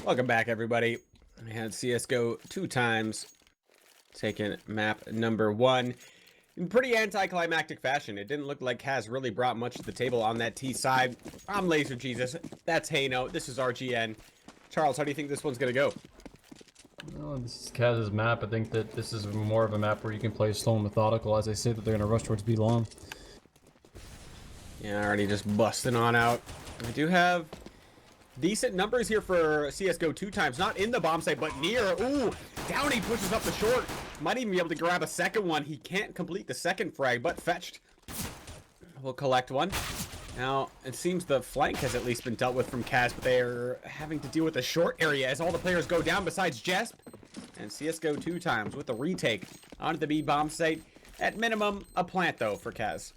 Welcome back, everybody. We had CSGO 2 times, taking map number 1 in pretty anticlimactic fashion. It didn't look like CAZ really brought much to the table on that T side. I'm Laser Jesus. That's Hayno. This is RGN. Charles, how do you think this one's gonna go? Well, this is CAZ's map. I think that this is more of a map where you can play slow and methodical, as they say that they're going to rush towards B long. Yeah, already just busting on out. We do have decent numbers here for CSGO 2 times. Not in the bomb site, but near. Ooh, Downey pushes up the short. Might even be able to grab a second one. He can't complete the second frag, but fetched. We'll collect one. Now, it seems the flank has at least been dealt with from CAZ, but they are having to deal with the short area as all the players go down besides Jesp. And CSGO 2 times with the retake onto the B bomb site. At minimum, a plant, though, for CAZ.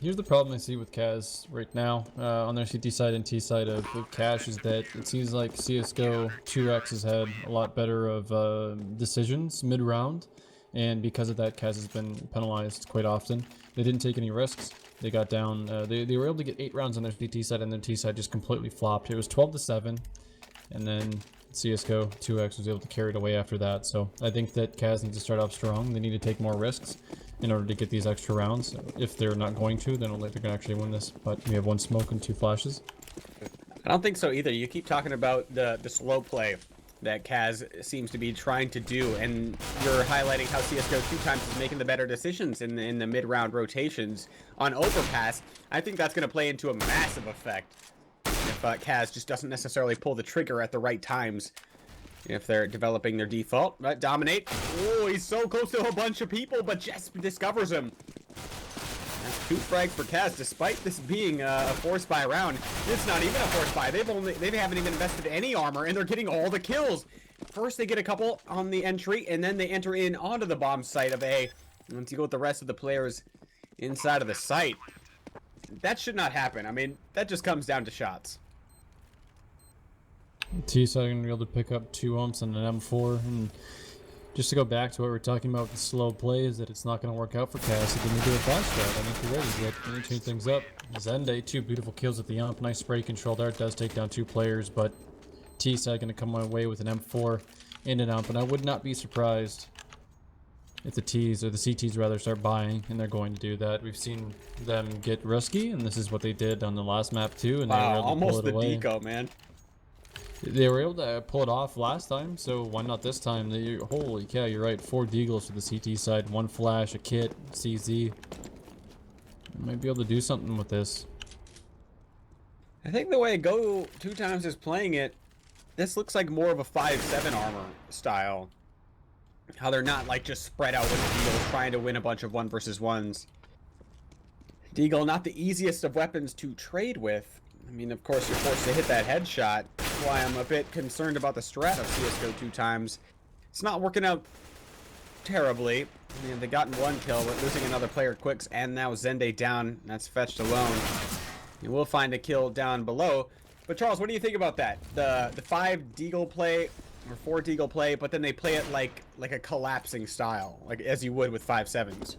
Here's the problem I see with CAZ right now on their CT side and T side of Cash is that it seems like CSGO 2X has had a lot better of decisions mid-round, and because of that, CAZ has been penalized quite often. They didn't take any risks. They got down. They were able to get 8 rounds on their CT side, and their T side just completely flopped. It was 12-7, and then CSGO 2X was able to carry it away after that. So I think that CAZ needs to start off strong. They need to take more risks in order to get these extra rounds. If they're not going to, then I don't think they're going to actually win this. But we have 1 smoke and 2 flashes. I don't think so either. You keep talking about the slow play that CAZ seems to be trying to do, and you're highlighting how CSGO 2 times is making the better decisions in the mid-round rotations on overpass. I think that's going to play into a massive effect if CAZ just doesn't necessarily pull the trigger at the right times. If they're developing their default, right? Dominate. Oh, he's so close to a bunch of people, but Jesp discovers him. That's 2 frags for CAZ, despite this being a force buy round. It's not even a force buy. They haven't even invested any armor, and they're getting all the kills. First, they get a couple on the entry, and then they enter in onto the bomb site of A. Once you go with the rest of the players inside of the site, that should not happen. I mean, that just comes down to shots. T side going to be able to pick up 2 umps and an M4, and just to go back to what we're talking about with the slow play is that it's not going to work out for CAZ. They need to do a fast strat. I think you're ready. They need to change things up. Zende, 2 beautiful kills at the ump. Nice spray control there. It does take down 2 players, but T side going to come away with an M4 and an ump, and I would not be surprised if the T's, or the CTs rather, start buying, and they're going to do that. We've seen them get risky, and this is what they did on the last map too, and they were able to almost pull it away. deco, man. They were able to pull it off last time, so why not this time? Holy cow, you're right. 4 deagles for the CT side, 1 flash, a kit, CZ. Might be able to do something with this. I think the way Go 2 times is playing it, this looks like more of a 5-7 armor style. How they're not like just spread out with Deagle trying to win a bunch of 1 versus 1s. Deagle, not the easiest of weapons to trade with. I mean, of course, you're forced to hit that headshot. That's why I'm a bit concerned about the strat of CSGO 2 times. It's not working out terribly. I mean, they've gotten 1 kill, but losing another player quicks, and now Zende down. That's fetched alone. You will find a kill down below. But Charles, what do you think about that? The 5 deagle play, or 4 deagle play, but then they play it like a collapsing style, like as you would with 5-7s.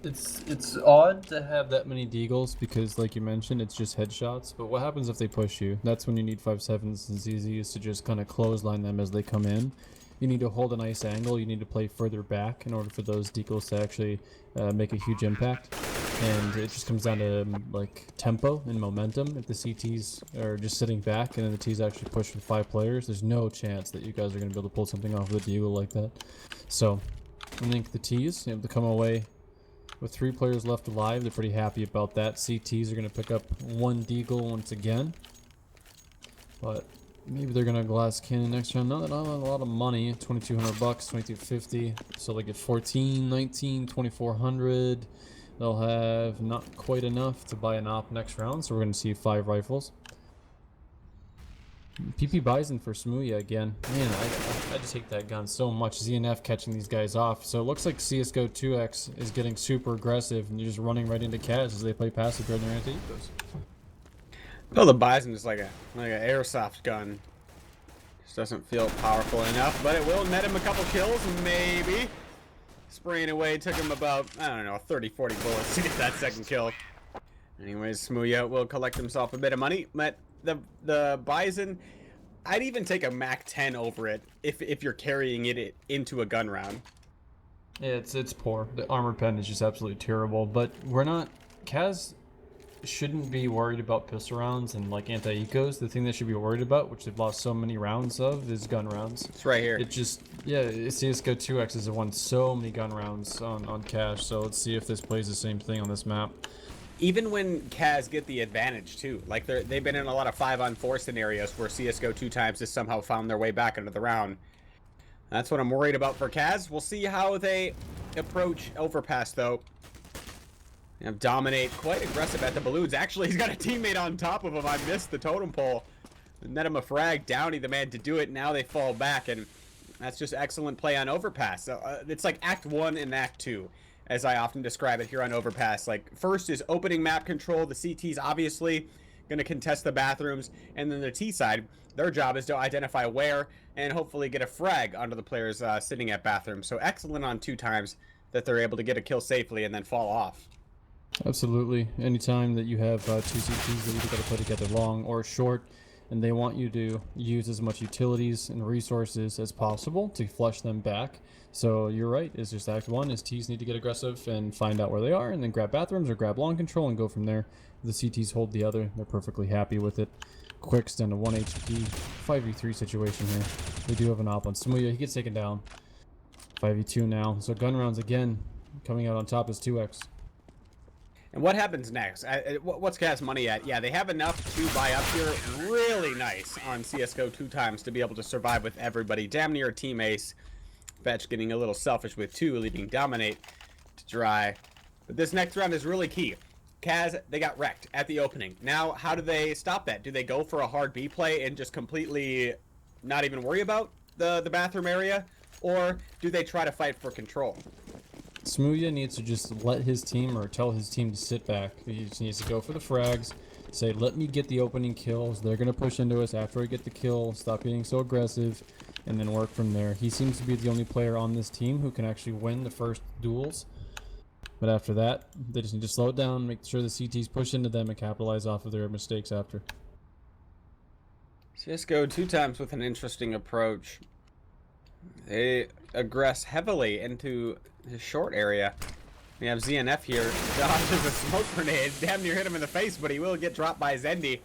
It's odd to have that many deagles because, like you mentioned, it's just headshots. But what happens if they push you? That's when you need 5-7s and ZZs to just kind of clothesline them as they come in. You need to hold a nice angle. You need to play further back in order for those deagles to actually make a huge impact. And it just comes down to like tempo and momentum. If the CTs are just sitting back and then the T's actually push with 5 players, there's no chance that you guys are going to be able to pull something off with a deagle like that. So I think the T's able to come away with 3 players left alive. They're pretty happy about that. CTs are going to pick up 1 deagle once again. But maybe they're going to glass cannon next round. No, they don't have a lot of money. $2,200 bucks, $2,250. So they get 14, 19, 2,400. They'll have not quite enough to buy an op next round. So we're going to see 5 rifles. PP Bison for Smooya again. Man, I just hate that gun so much. ZNF catching these guys off. So it looks like CSGO 2X is getting super aggressive, and you're just running right into CAZ as they play passive during their anti-ethos. Well, the Bison is like an airsoft gun. Just doesn't feel powerful enough, but it will net him a couple kills, maybe. Spraying away took him about, I don't know, 30-40 bullets to get that second kill. Anyways, Smooya will collect himself a bit of money, but the Bison I'd even take a Mac 10 over it if you're carrying it into a gun round. Yeah, it's poor. The armored pen is just absolutely terrible. But we're not. CAZ shouldn't be worried about pistol rounds and like anti-ecos. The thing they should be worried about, which they've lost so many rounds of, is gun rounds. It's right here. It just, yeah, CSGO 2X has won so many gun rounds on cash. So let's see if this plays the same thing on this map. Even when CAZ get the advantage too, like they've been in a lot of 5-on-4 scenarios where CSGO 2 times has somehow found their way back into the round. That's what I'm worried about for CAZ. We'll see how they approach overpass though. And Dominate quite aggressive at the balloons. Actually, he's got a teammate on top of him. I missed the totem pole. Net him a frag. Downey the man to do it. Now they fall back, and that's just excellent play on overpass. So, it's like Act 1 and Act 2. As I often describe it here on Overpass. Like, first is opening map control. The CT's obviously going to contest the bathrooms. And then the T side, their job is to identify where and hopefully get a frag onto the players sitting at bathrooms. So excellent on 2 times that they're able to get a kill safely and then fall off. Absolutely. Anytime that you have 2 CTs that you got to play together long or short, and they want you to use as much utilities and resources as possible to flush them back. So you're right, it's just Act 1 is T's need to get aggressive and find out where they are and then grab bathrooms or grab long control and go from there. The CTs hold the other, they're perfectly happy with it. Quick's down to 1 HP, 5v3 situation here. We do have an op on Smuya, he gets taken down. 5v2 now, so gun rounds again, coming out on top is 2x. And what happens next? What's CAZ money at? Yeah, they have enough to buy up here. Really nice on CSGO 2 times to be able to survive with everybody. Damn near a team ace. Fetch getting a little selfish with 2, leaving Dominate to dry. But this next round is really key. CAZ, they got wrecked at the opening. Now, how do they stop that? Do they go for a hard B play and just completely not even worry about the bathroom area? Or do they try to fight for control? Smuya needs to just let his team or tell his team to sit back. He just needs to go for the frags, say, let me get the opening kills. They're going to push into us after I get the kill. Stop being so aggressive, and then work from there. He seems to be the only player on this team who can actually win the first duels. But after that, they just need to slow it down, make sure the CTs push into them, and capitalize off of their mistakes after. CSGO 2 times with an interesting approach. They aggress heavily into his short area. We have ZNF here. Dodges a smoke grenade. Damn near hit him in the face, but he will get dropped by Zendi.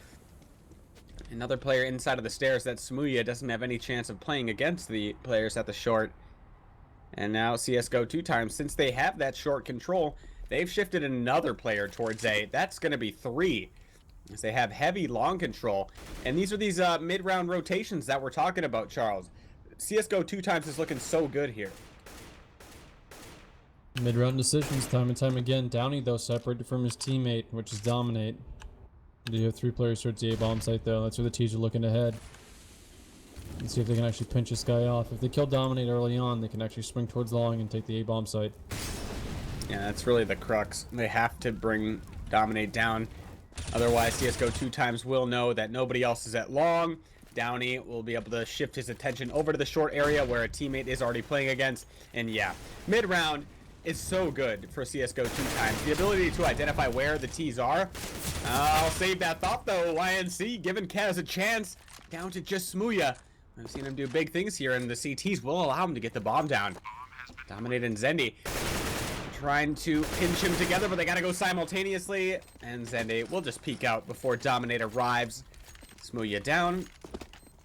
Another player inside of the stairs. That Smuya doesn't have any chance of playing against the players at the short. And now CSGO 2 times, since they have that short control, they've shifted another player towards A. That's going to be 3. As they have heavy long control. And these are these mid-round rotations that we're talking about, Charles. CSGO 2 times is looking so good here. Mid-round decisions time and time again. Downey, though, separated from his teammate, which is Dominate. You have 3 players towards the A-bomb site, though. That's where the T's are looking ahead. Let's see if they can actually pinch this guy off. If they kill Dominate early on, they can actually spring towards long and take the A-bomb site. Yeah, that's really the crux. They have to bring Dominate down. Otherwise, CSGO 2 times will know that nobody else is at long. Downey will be able to shift his attention over to the short area where a teammate is already playing against. And yeah, mid-round is so good for CSGO 2 times. The ability to identify where the T's are. I'll save that thought though. YNC giving CAZ a chance. Down to just Smuya. I've seen him do big things here, and the CTs will allow him to get the bomb down. Dominate and Zendi trying to pinch him together, but they gotta go simultaneously. And Zendi will just peek out before Dominate arrives. Smuya down.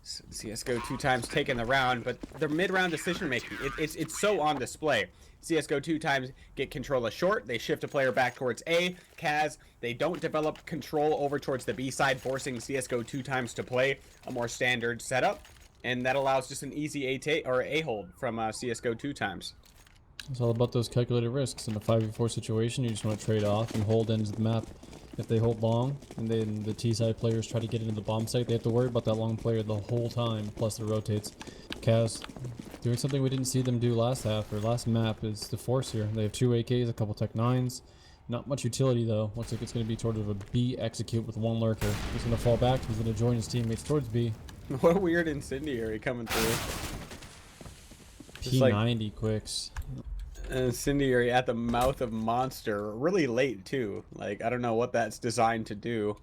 CSGO 2 times taking the round, but their mid-round decision making, it's so on display. CSGO 2 times get control of short, they shift a player back towards A. CAZ, they don't develop control over towards the B side, forcing CSGO 2 times to play a more standard setup, and that allows just an easy A hold from CSGO 2 times. It's all about those calculated risks. In a 5v4 situation, you just want to trade off and hold ends of the map. If they hold long, and then the T-side players try to get into the bomb site, they have to worry about that long player the whole time, plus the rotates. CAZ doing something we didn't see them do last half, or last map, is the force here. They have 2 AKs, a couple Tech 9s. Not much utility, though. Looks like it's going to be sort of a B execute with 1 lurker. He's going to fall back. He's going to join his teammates towards B. What a weird incendiary coming through. P90 quicks. Incendiary at the mouth of monster, really late too. Like, I don't know what that's designed to do.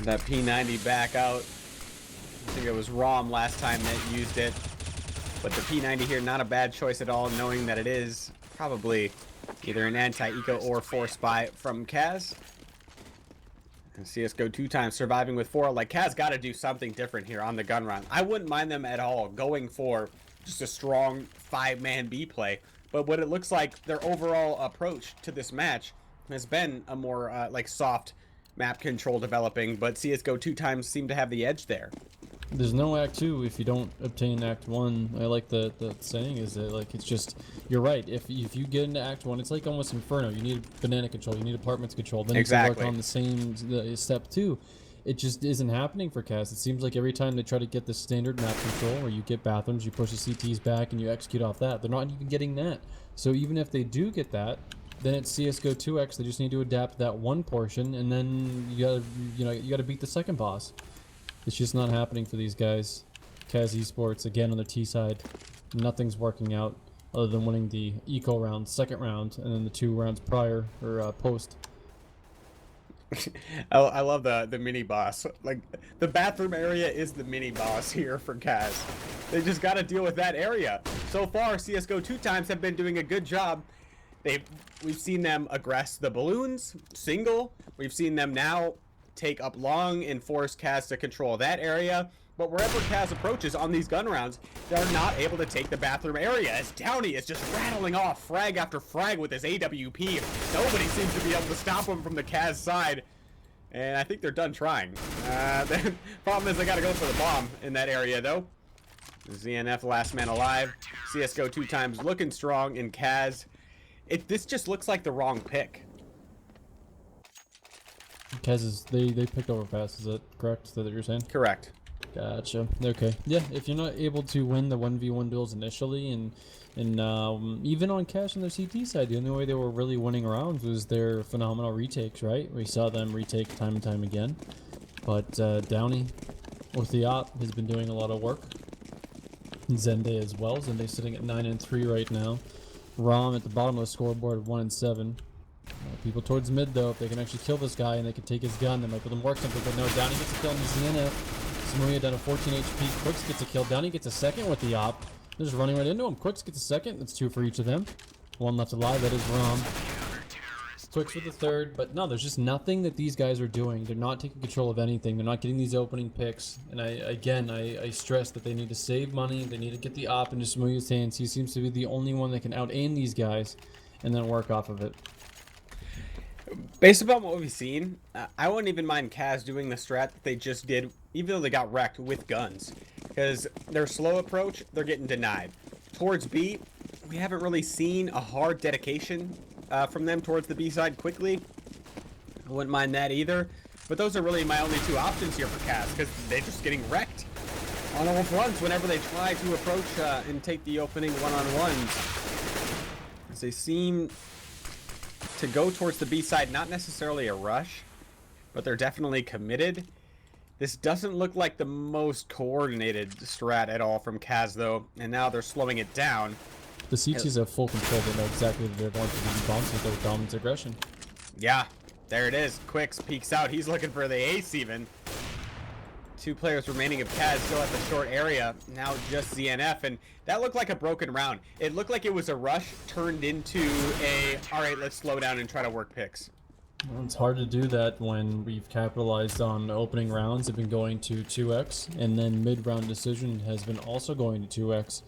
That P90 back out. think it was ROM last time that used it. But the P90 here, not a bad choice at all, knowing that it is probably either an anti-eco or force buy from CAZ. And CSGO 2 times surviving with 4. Like, CAZ got to do something different here on the gun round. I wouldn't mind them at all going for just a strong 5-man B play. But what it looks like, their overall approach to this match has been a more, like, soft map control developing. But CSGO 2 times seem to have the edge there. There's no Act 2 if you don't obtain Act 1. I like the saying is that, like, it's just, you're right. If you get into Act 1, it's like almost Inferno. You need banana control, you need apartments control. Then you can work on the same step 2. It just isn't happening for CAZ. It seems like every time they try to get the standard map control, where you get bathrooms, you push the CTs back, and you execute off that, they're not even getting that. So even if they do get that, then it's CSGO 2X. They just need to adapt that one portion, and then you gotta beat the second boss. It's just not happening for these guys. CAZ Esports, again on the T side, nothing's working out other than winning the eco round, second round, and then the 2 rounds prior, or post. I love the mini boss. Like, the bathroom area is the mini boss here for CAZ. They just got to deal with that area. So far, CSGO 2 times have been doing a good job. We've seen them aggress the balloons, single. We've seen them now take up long and force CAZ to control that area. But wherever CAZ approaches on these gun rounds, they're not able to take the bathroom area, as Downey is just rattling off frag after frag with his AWP. Nobody seems to be able to stop him from the CAZ side. And I think they're done trying. The problem is they got to go for the bomb in that area, though. ZNF last man alive. CSGO 2 times looking strong in CAZ. This just looks like the wrong pick. CAZ is, they picked over fast, is that correct? Is that what you're saying? Correct. Gotcha. Okay. Yeah, if you're not able to win the 1v1 duels initially, and even on Cash on their CT side, the only way they were really winning rounds was their phenomenal retakes, right? We saw them retake time and time again. But Downey with the op has been doing a lot of work. Zende as well. Zende sitting at 9-3 right now. Rom at the bottom of the scoreboard, 1-7. People towards mid though, if they can actually kill this guy and they can take his gun, they might be able to work something. But no, Downey gets a kill on the ZNF. Samuya down to 14 HP. Quicks gets a kill. Downey gets a second with the op. They're just running right into him. Quicks gets a second. That's 2 for each of them. 1 left alive. That is Rom. Quicks with the third. But no, there's just nothing that these guys are doing. They're not taking control of anything. They're not getting these opening picks. And I stress that they need to save money. They need to get the op into Samuya's hands. He seems to be the only one that can out-aim these guys and then work off of it. Based upon what we've seen, I wouldn't even mind CAZ doing the strat that they just did, even though they got wrecked with guns. Because their slow approach, they're getting denied. Towards B, we haven't really seen a hard dedication from them towards the B side quickly. I wouldn't mind that either. But those are really my only 2 options here for CAZ, because they're just getting wrecked on all fronts whenever they try to approach and take the opening one-on-ones. As they seem to go towards the B side, not necessarily a rush, but they're definitely committed. This doesn't look like the most coordinated strat at all from CAZ though, and now they're slowing it down. The CTs have full control. They know exactly what they're going to do. Bombs with their dominant aggression. Yeah, there it is. Quicks peeks out. He's looking for the ace even. 2 players remaining of CAZ still at the short area. Now just ZNF, and that looked like a broken round. It looked like it was a rush turned into a, all right, let's slow down and try to work picks. Well, it's hard to do that when we've capitalized on opening rounds have been going to 2x, and then mid-round decision has been also going to 2x.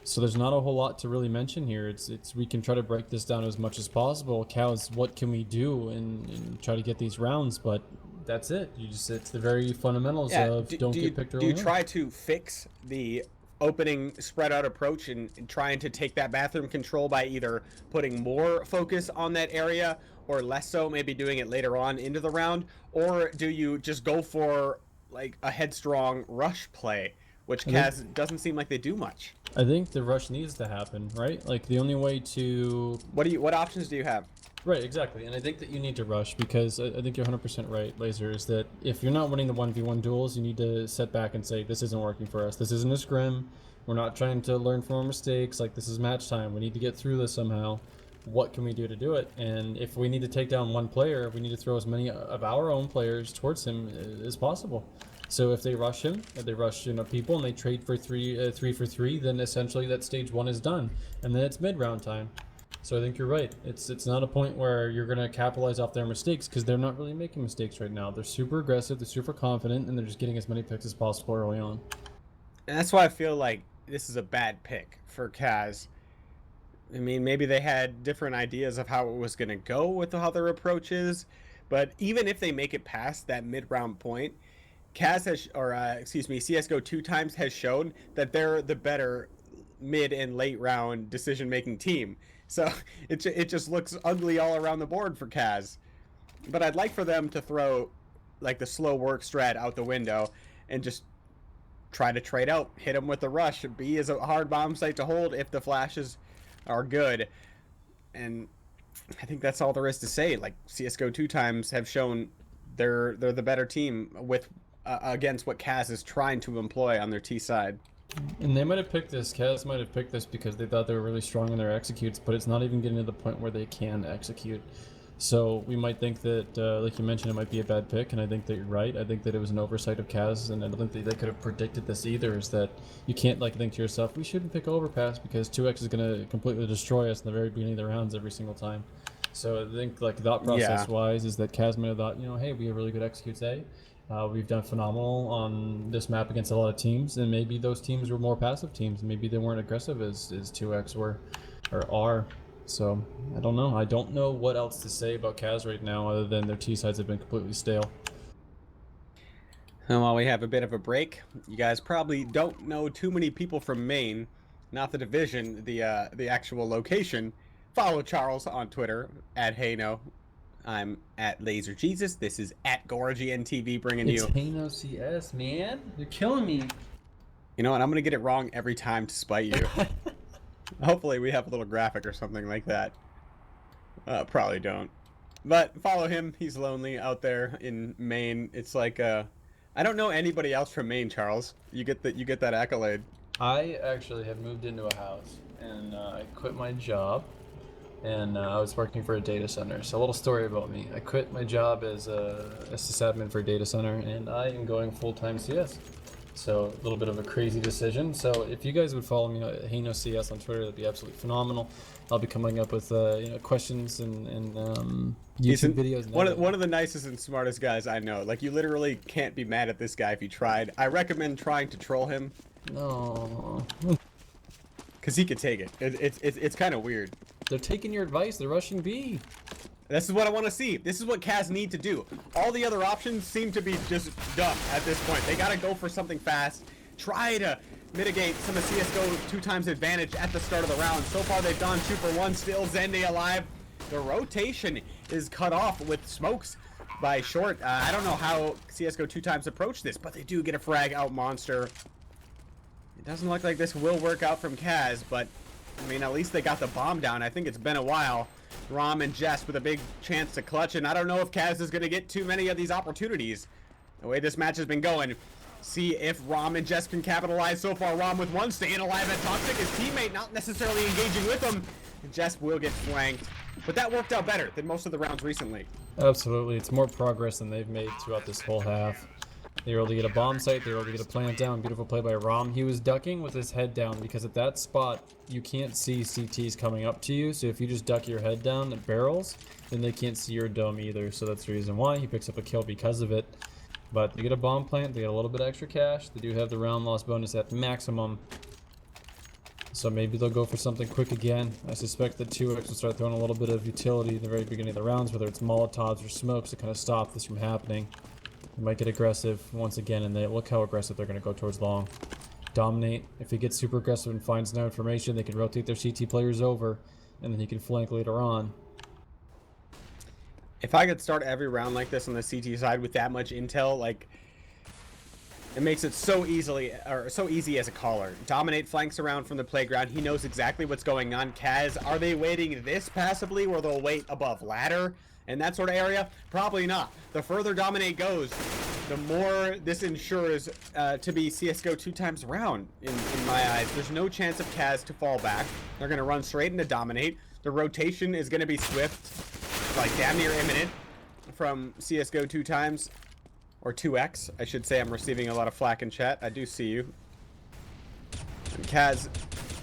So there's not a whole lot to really mention here. It's we can try to break this down as much as possible. Cows, what can we do and try to get these rounds, but that's it. It's the very fundamentals of don't get picked early. Do you try to fix the opening spread out approach and trying to take that bathroom control by either putting more focus on that area or less so, maybe doing it later on into the round? Or do you just go for like a headstrong rush play, which CAZ doesn't seem like they do much? I think the rush needs to happen, right? Like the only way to... What options do you have? Right, exactly. And I think that you need to rush because I think you're 100% right, Laser, is that if you're not winning the 1v1 duels, you need to set back and say, this isn't working for us. This isn't a scrim. We're not trying to learn from our mistakes. Like, this is match time. We need to get through this somehow. What can we do to do it? And if we need to take down one player, we need to throw as many of our own players towards him as possible. So if they rush him, if they rush people, and they trade for three for three, then essentially that stage 1 is done, and then it's mid-round time. So I think you're right. It's not a point where you're gonna capitalize off their mistakes, because they're not really making mistakes right now. They're super aggressive, they're super confident, and they're just getting as many picks as possible early on. And that's why I feel like this is a bad pick for CAZ. I mean, maybe they had different ideas of how it was going to go with how their approach is, but even if they make it past that mid-round point, CAZ has, or excuse me, CS:GO 2 times has shown that they're the better mid and late round decision-making team. So it just looks ugly all around the board for CAZ. But I'd like for them to throw like the slow work strat out the window and just try to trade out, hit them with the rush. B is a hard bomb site to hold if the flashes are good, and I think that's all there is to say. Like, CS:GO 2 times have shown they're the better team with against what CAZ is trying to employ on their T side. And they might have picked this, CAZ might have picked this because they thought they were really strong in their executes, but it's not even getting to the point where they can execute. So we might think that, like you mentioned, it might be a bad pick, and I think that you're right. I think that it was an oversight of CAZ, and I don't think they could have predicted this either, is that you can't like think to yourself, we shouldn't pick Overpass because 2x is going to completely destroy us in the very beginning of the rounds every single time. So I think, like, thought process-wise, is that CAZ might have thought, you know, hey, we have really good executes A. We've done phenomenal on this map against a lot of teams, and maybe those teams were more passive teams. Maybe they weren't aggressive as 2x were, or are. So, I don't know. I don't know what else to say about CAZ right now other than their T-sides have been completely stale. And while we have a bit of a break, you guys probably don't know too many people from Maine, not the division, the actual location. Follow Charles on Twitter, @Hayno. I'm @LaserJesus. This is @GoRGNTV bringing you... It's Hayno CS, man. You're killing me. You know what? I'm going to get it wrong every time to spite you. Hopefully we have a little graphic or something like that. Probably don't. But follow him. He's lonely out there in Maine. It's like, I don't know anybody else from Maine, Charles. You get that accolade. I actually have moved into a house, and I quit my job, and I was working for a data center. So a little story about me. I quit my job as a sysadmin for a data center, and I am going full-time CS. So a little bit of a crazy decision. So if you guys would follow me at Hayno CS on Twitter, that'd be absolutely phenomenal. I'll be coming up with questions and YouTube videos. One of the nicest and smartest guys I know. Like, you literally can't be mad at this guy if you tried. I recommend trying to troll him. No. Cause he could take it. It's kind of weird. They're taking your advice. They're rushing B. This is what I want to see. This is what CAZ need to do. All the other options seem to be just dumb at this point. They gotta go for something fast. Try to mitigate some of CS:GO 2 times advantage at the start of the round. So far they've gone 2 for 1. Still Zende alive. The rotation is cut off with smokes by Short. I don't know how CS:GO 2 times approach this, but they do get a frag out monster. It doesn't look like this will work out from CAZ, but I mean, at least they got the bomb down. I think it's been a while. Rom and Jess with a big chance to clutch, and I don't know if CAZ is going to get too many of these opportunities. The way this match has been going, see if Rom and Jess can capitalize. So far, Rom with 1, staying alive at Toxic. His teammate not necessarily engaging with him. Jess will get flanked, but that worked out better than most of the rounds recently. Absolutely, it's more progress than they've made throughout this whole half. They were able to get a bomb site, they were able to get a plant down. Beautiful play by Rom. He was ducking with his head down because at that spot, you can't see CTs coming up to you. So if you just duck your head down at barrels, then they can't see your dome either. So that's the reason why he picks up a kill because of it. But they get a bomb plant, they get a little bit extra cash. They do have the round loss bonus at maximum. So maybe they'll go for something quick again. I suspect that 2x will start throwing a little bit of utility in the very beginning of the rounds, whether it's Molotovs or smokes to kind of stop this from happening. They might get aggressive once again, and they look how aggressive they're going to go towards long. Dominate. If he gets super aggressive and finds no information, they can rotate their CT players over, and then he can flank later on. If I could start every round like this on the CT side with that much intel, like, it makes it so easy as a caller. Dominate flanks around from the playground. He knows exactly what's going on. CAZ, are they waiting this passively where they'll wait above ladder and that sort of area? Probably not. The further Dominate goes, the more this ensures to be CS:GO 2 times round in my eyes. There's no chance of CAZ to fall back. They're going to run straight into Dominate. The rotation is going to be swift, like damn near imminent from CS:GO 2 times. or 2x, I should say. I'm receiving a lot of flack in chat. I do see you. And CAZ,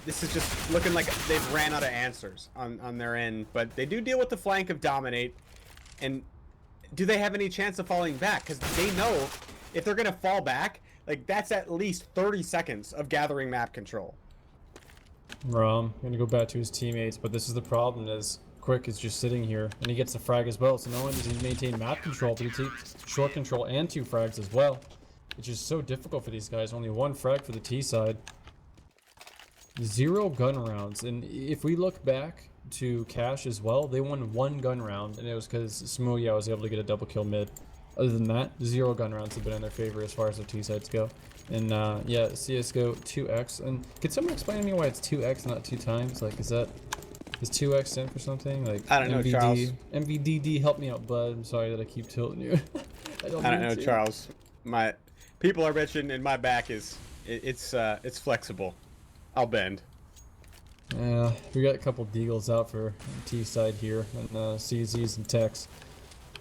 this is just looking like they've ran out of answers on their end, but they do deal with the flank of dominate. And do they have any chance of falling back? Because they know if they're gonna fall back, like that's at least 30 seconds of gathering map control. Rom gonna go back to his teammates, but this is the problem: is Quick is just sitting here, and he gets the frag as well. So not only does he maintain map control, but he takes short control and 2 frags as well. It's just so difficult for these guys. Only 1 frag for the T side. 0 gun rounds, and if we look back to Cash as well, they won 1 gun round, and it was because Smooya was able to get a double kill mid. Other than that, 0 gun rounds have been in their favor as far as the T sides go. And yeah, CSGO 2x. And could someone explain to me why it's 2x not 2 times? Like, is 2x stand for something? Like, I don't know, Charles. MVDD, help me out, bud. I'm sorry that I keep tilting you. I don't know, Charles. My people are bitching, and my back is it's flexible. I'll bend. Yeah, we got a couple deagles out for T side here, and CZs and techs.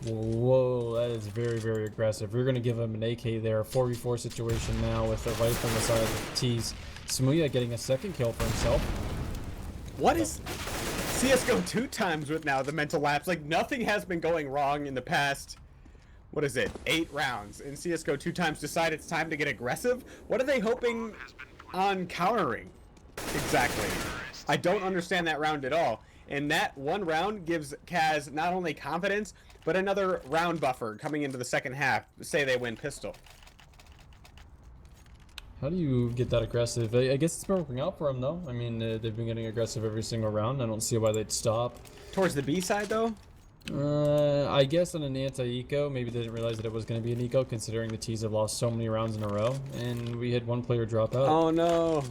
Whoa, that is very, very aggressive. We're going to give him an AK there. 4v4 situation now with a rifle on the side of the T's. Smooya getting a 2nd kill for himself. What is CSGO 2 times with now the mental lapse? Like, nothing has been going wrong in the past, what is it, 8 rounds. And CSGO 2 times decide it's time to get aggressive? What are they hoping on countering? Exactly. I don't understand that round at all. And that 1 round gives CAZ not only confidence, but another round buffer coming into the second half. Say they win pistol. How do you get that aggressive? I guess it's been working out for them, though. I mean, they've been getting aggressive every single round. I don't see why they'd stop. Towards the B side, though? I guess on an anti-eco, maybe they didn't realize that it was going to be an eco, considering the T's have lost so many rounds in a row. And we had 1 player drop out. Oh, no.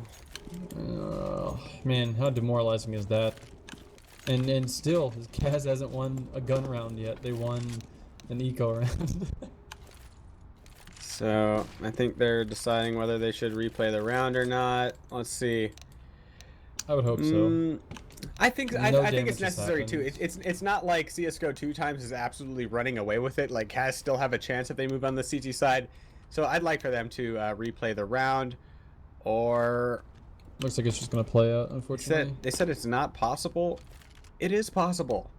Man, how demoralizing is that? And still, CAZ hasn't won a gun round yet. They won an eco round. So, I think they're deciding whether they should replay the round or not. Let's see. I would hope so. I think No I think it's damage has necessary too. happened. It's not like CS:GO 2 times is absolutely running away with it. Like CAZ still have a chance if they move on the CT side. So I'd like for them to replay the round, or Looks like it's just gonna play out, unfortunately. they said it's not possible. It is possible.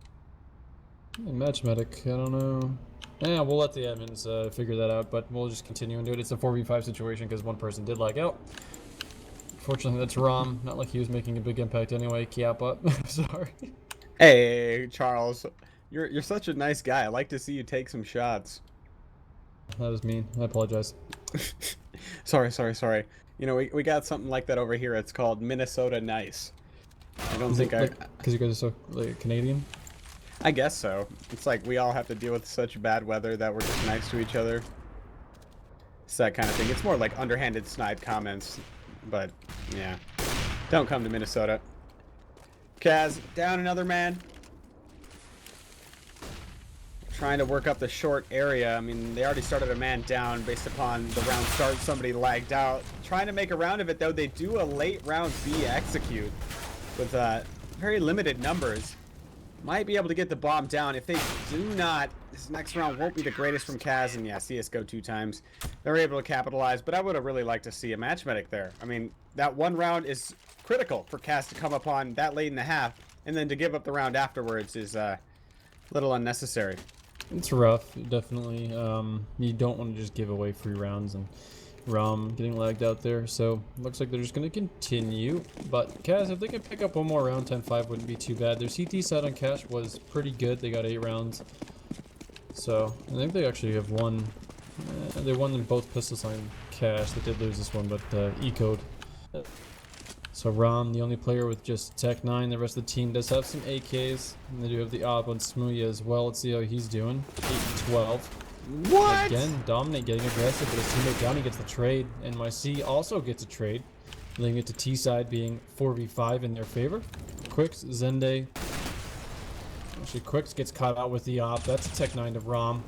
Match medic, I don't know. Yeah, we'll let the admins figure that out, but we'll just continue and do it. It's a 4v5 situation because 1 person did lag out. Fortunately, that's Rom. Not like he was making a big impact anyway. Cap up. Sorry. Hey, Charles, you're such a nice guy. I like to see you take some shots. That was mean. I apologize. Sorry. You know, we got something like that over here. It's called Minnesota Nice. I don't think because you guys are so like Canadian. I guess so. It's like we all have to deal with such bad weather that we're just nice to each other. It's that kind of thing. It's more like underhanded snide comments, but yeah. Don't come to Minnesota. CAZ, down another man. Trying to work up the short area. I mean, they already started a man down based upon the round start. Somebody lagged out. Trying to make a round of it, though. They do a late round B execute with very limited numbers. Might be able to get the bomb down. If they do not, this next round won't be the greatest from CAZ. And yeah, CSGO 2 times. They're able to capitalize, but I would have really liked to see a match medic there. I mean, that 1 round is critical for CAZ to come upon that late in the half, and then to give up the round afterwards is a little unnecessary. It's rough, definitely. You don't want to just give away free rounds, and Rom getting lagged out there. So looks like they're just going to continue. But CAZ, if they can pick up 1 more round, 10-5 wouldn't be too bad. Their CT side on Cash was pretty good. They got 8 rounds. So I think they actually have won. They won them both pistols on Cash. They did lose this one, but ecoed. So Rom, the only player with just Tech 9. The rest of the team does have some AKs. And they do have the op on Smooya as well. Let's see how he's doing. 8-12. What? Again, Dominate getting aggressive, but his teammate Downey gets the trade. NYC also gets a trade, leading it to T side being 4v5 in their favor. Quicks, Zende. Actually, Quicks gets caught out with the op. That's a Tech 9 to Rom.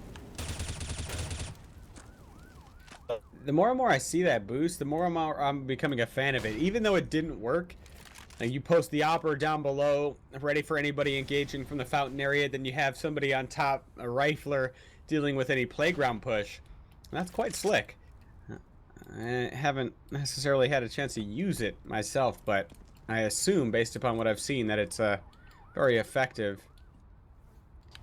The more and more I see that boost, the more and more I'm becoming a fan of it. Even though it didn't work, like you post the opper down below, ready for anybody engaging from the fountain area, then you have somebody on top, a rifler, dealing with any playground push. That's quite slick. I haven't necessarily had a chance to use it myself, but I assume, based upon what I've seen, that it's very effective.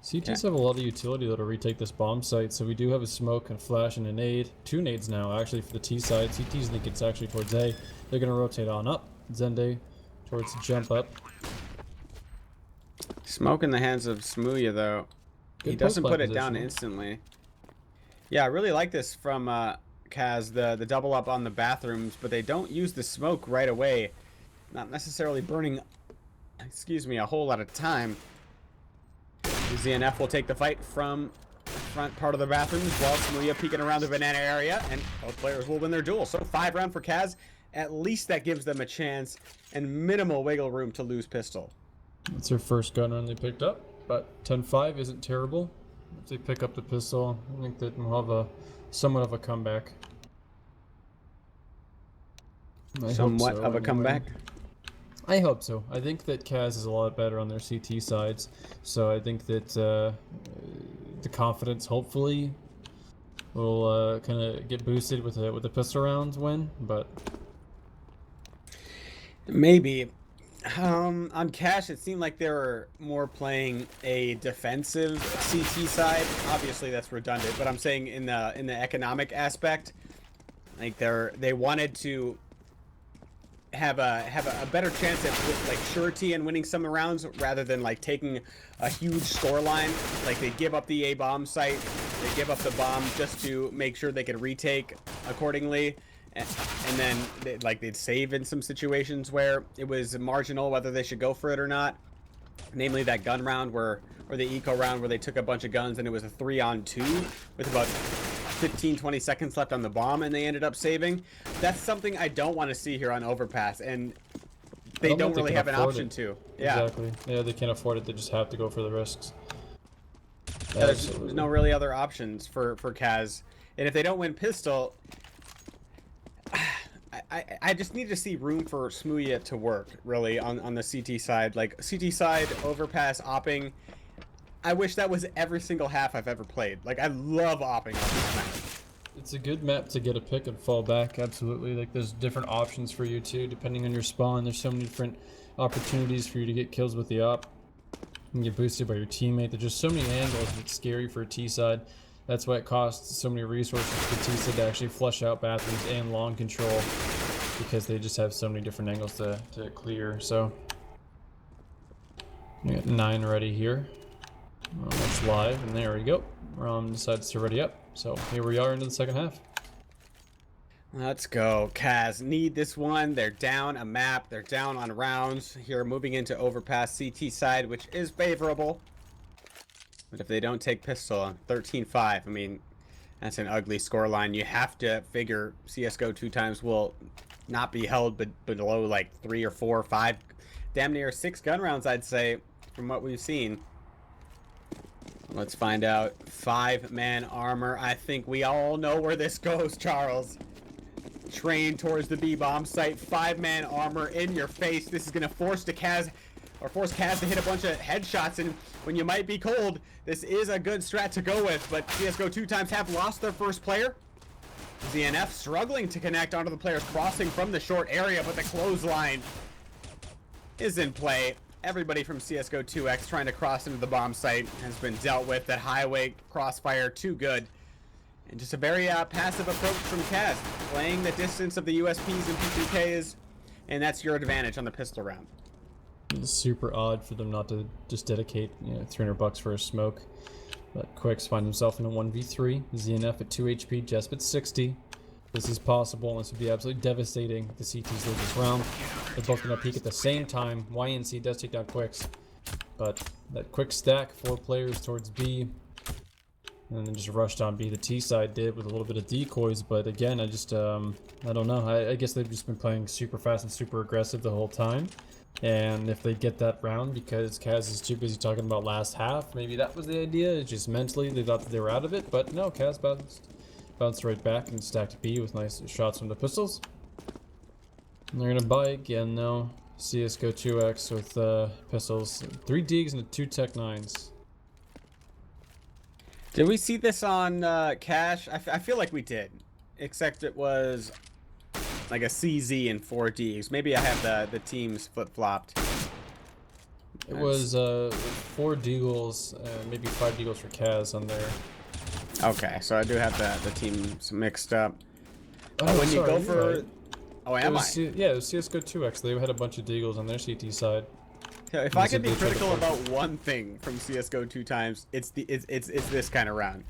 CTs have a lot of utility that'll retake this bomb site, so we do have a smoke and flash and a nade. 2 nades now, actually, for the T side. CTs think it's actually towards A. They're going to rotate on up. Zende towards jump up. Smoke in the hands of Smooya, though. Good He doesn't put it down position. instantly. Yeah, I really like this from CAZ, the double up on the bathrooms, but they don't use the smoke right away. Not necessarily burning, excuse me, a whole lot of time. ZNF will take the fight from the front part of the bathrooms while Smooya peeking around the banana area, and both players will win their duel. So 5 round for CAZ. At least that gives them a chance and minimal wiggle room to lose pistol. That's their first gun run they picked up, but 10-5 isn't terrible. If they pick up the pistol, I think that we'll have a somewhat of a comeback. Somewhat of a comeback? I hope so. I think that CAZ is a lot better on their CT sides, so I think that the confidence hopefully will kind of get boosted with the pistol rounds win, but maybe. On Cash, it seemed like they were more playing a defensive CT side. Obviously, that's redundant, but I'm saying in the economic aspect, like they wanted to have a better chance at like surety and winning some rounds rather than like taking a huge score line. Like they give up the A bomb site, they give up the bomb just to make sure they could retake accordingly. And then they'd save in some situations where it was marginal whether they should go for it or not. Namely that gun round or the eco round where they took a bunch of guns and it was a 3-on-2 with about 15-20 seconds left on the bomb and they ended up saving. That's something I don't want to see here on Overpass, and they don't really have an option to. Yeah. Exactly. Yeah, they can't afford it. They just have to go for the risks. Yeah, there's no really other options for CAZ. And if they don't win pistol, I just need to see room for Smooya to work, really, on the CT side. Like, CT side, Overpass, opping. I wish that was every single half I've ever played. Like, I love opping on this map. It's a good map to get a pick and fall back, absolutely. Like, there's different options for you, too, depending on your spawn. There's so many different opportunities for you to get kills with the op. You can get boosted by your teammate. There's just so many angles. It's scary for a T side. That's why it costs so many resources for T side to actually flush out bathrooms and long control, because they just have so many different angles to clear. So we got 9 ready here. That's live, and there we go. Decides to ready up. So here we are into the second half. Let's go. CAZ need this one. They're down a map. They're down on rounds. Here moving into Overpass CT side, which is favorable. But if they don't take pistol, 13-5, I mean, that's an ugly scoreline. You have to figure CSGO 2 times will not be held below like 3 or 4 or 5, damn near 6 gun rounds, I'd say, from what we've seen. Let's find out. 5-man armor. I think we all know where this goes, Charles. Train towards the B bomb site. 5-man armor in your face. This is gonna force CAZ to hit a bunch of headshots, and when you might be cold, this is a good strat to go with. But CSGO 2 times have lost their first player. ZNF struggling to connect onto the players crossing from the short area, but the clothesline is in play. Everybody from CSGO 2X trying to cross into the bomb site has been dealt with. That highway crossfire, too good. And just a very passive approach from CAZ, playing the distance of the USPs and P2Ks, and that's your advantage on the pistol round. It's super odd for them not to just dedicate, $300 for a smoke. But Quicks find himself in a 1v3. ZNF at 2 HP, Jesp at 60. This is possible, and this would be absolutely devastating if the CTs lose this round. They're both going to peak at the same time. YNC does take down Quicks, but that quick stack, 4 players towards B, and then just rushed on B. The T side did with a little bit of decoys, but again, I don't know. I guess they've just been playing super fast and super aggressive the whole time. And if they get that round because CAZ is too busy talking about last half, maybe that was the idea. It's just mentally they thought that they were out of it, but no, CAZ bounced right back and stacked B with nice shots from the pistols. And they're gonna buy again now. CSGO 2X with pistols, 3 Digs and 2 Tech 9s. Did we see this on Cash? I feel like we did, except it was like a CZ and 4Ds. Maybe I have the teams flip-flopped. It was 4 deagles, maybe 5 deagles for CAZ on there. Okay, so I do have the teams mixed up. Oh, when sorry, you go you're for... right. Oh, am I? Yeah, it was CSGO 2X. They had a bunch of deagles on their CT side. So if I could be critical about one thing from CSGO 2 times, it's this kind of round.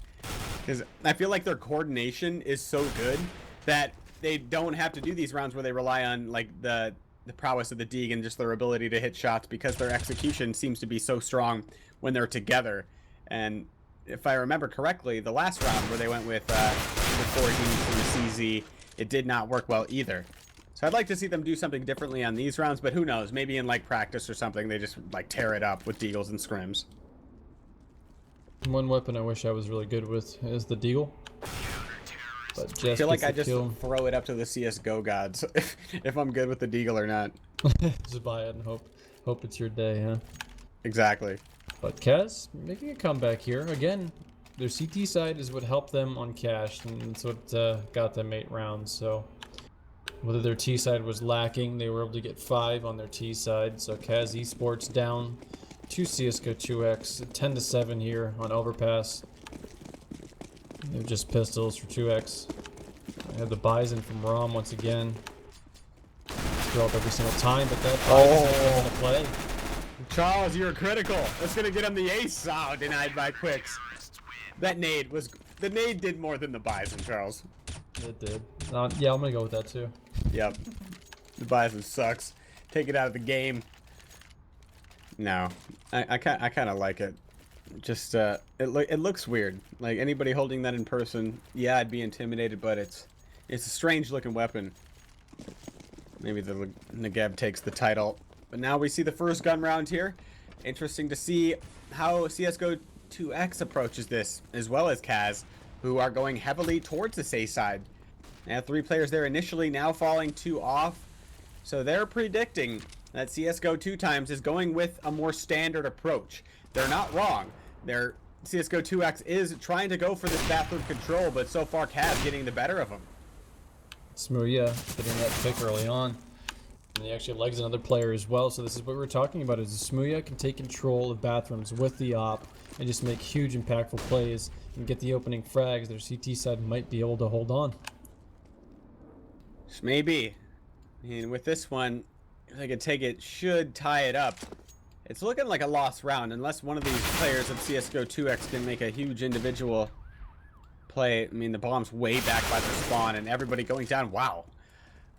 Because I feel like their coordination is so good that they don't have to do these rounds where they rely on like the prowess of the Deeg and just their ability to hit shots, because their execution seems to be so strong when they're together. And if I remember correctly, the last round where they went with the 4Ds and the CZ, it did not work well either. So I'd like to see them do something differently on these rounds, but who knows? Maybe in like practice or something, they just like tear it up with deagles and scrims. One weapon I wish I was really good with is the deagle. But just I feel like I just kill. throw it up to the CSGO gods if I'm good with the deagle or not. Just buy it and hope it's your day, huh? Exactly. But CAZ making a comeback here again. Their CT side is what helped them on cash, and it's what got them 8 rounds. So whether their T side was lacking, they were able to get 5 on their T side. So CAZ Esports down to CSGO 2X, 10-7 here on overpass. They're just pistols for 2X. I have the Bison from ROM once again. Throw up every single time, but that Bison's going to play. Charles, you're critical. That's gonna get him the ace. Oh, denied by Quicks. That nade was... The nade did more than the Bison, Charles. It did. Yeah, I'm gonna go with that too. Yep. The Bison sucks. Take it out of the game. No. I kind of like it. Just, it looks weird. Like, anybody holding that in person, yeah, I'd be intimidated, but it's a strange looking weapon. Maybe the Negev takes the title. But now we see the first gun round here. Interesting to see how CSGO 2X approaches this, as well as CAZ, who are going heavily towards the safe side. They have 3 players there initially, now falling 2 off. So they're predicting that CSGO 2 times is going with a more standard approach. They're not wrong. Their CSGO 2X is trying to go for this bathroom control, but so far CAZ getting the better of them. Smooya getting that pick early on. And he actually legs another player as well. So this is what we're talking about, is Smooya can take control of bathrooms with the op and just make huge impactful plays and get the opening frags. Their CT side might be able to hold on. Maybe. And with this one, if they could take it, should tie it up. It's looking like a lost round unless one of these players of CSGO 2X can make a huge individual play. I mean, the bomb's way back by their spawn and everybody going down. Wow.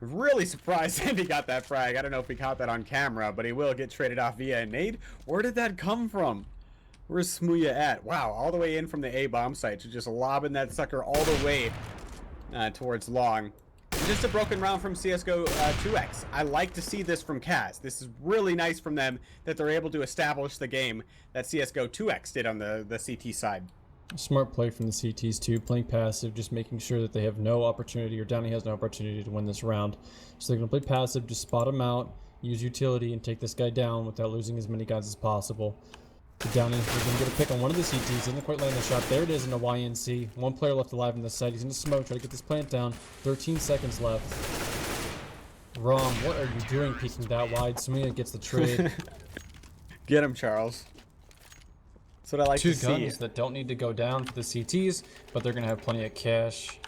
Really surprised Andy got that frag. I don't know if he caught that on camera, but he will get traded off via a nade. Where did that come from? Where's Smooya at? Wow, all the way in from the A bomb site. Just lobbing that sucker all the way towards long. And just a broken round from CSGO 2X. I like to see this from CAZ. This is really nice from them that they're able to establish the game that CSGO 2X did on the CT side. Smart play from the CTs too, playing passive, just making sure that they have no opportunity, or Downey has no opportunity to win this round. So they're going to play passive, just spot him out, use utility, and take this guy down without losing as many guys as possible. So Downey is going to get a pick on one of the CTs, didn't quite land the shot. There it is in a YNC. 1 player left alive in this site. He's going to smoke, try to get this plant down. 13 seconds left. Rom, what are you doing peeking that wide? Smooya gets the trade. Get him, Charles. That's what I like to see. 2 guns that don't need to go down for the CTs, but they're going to have plenty of cash.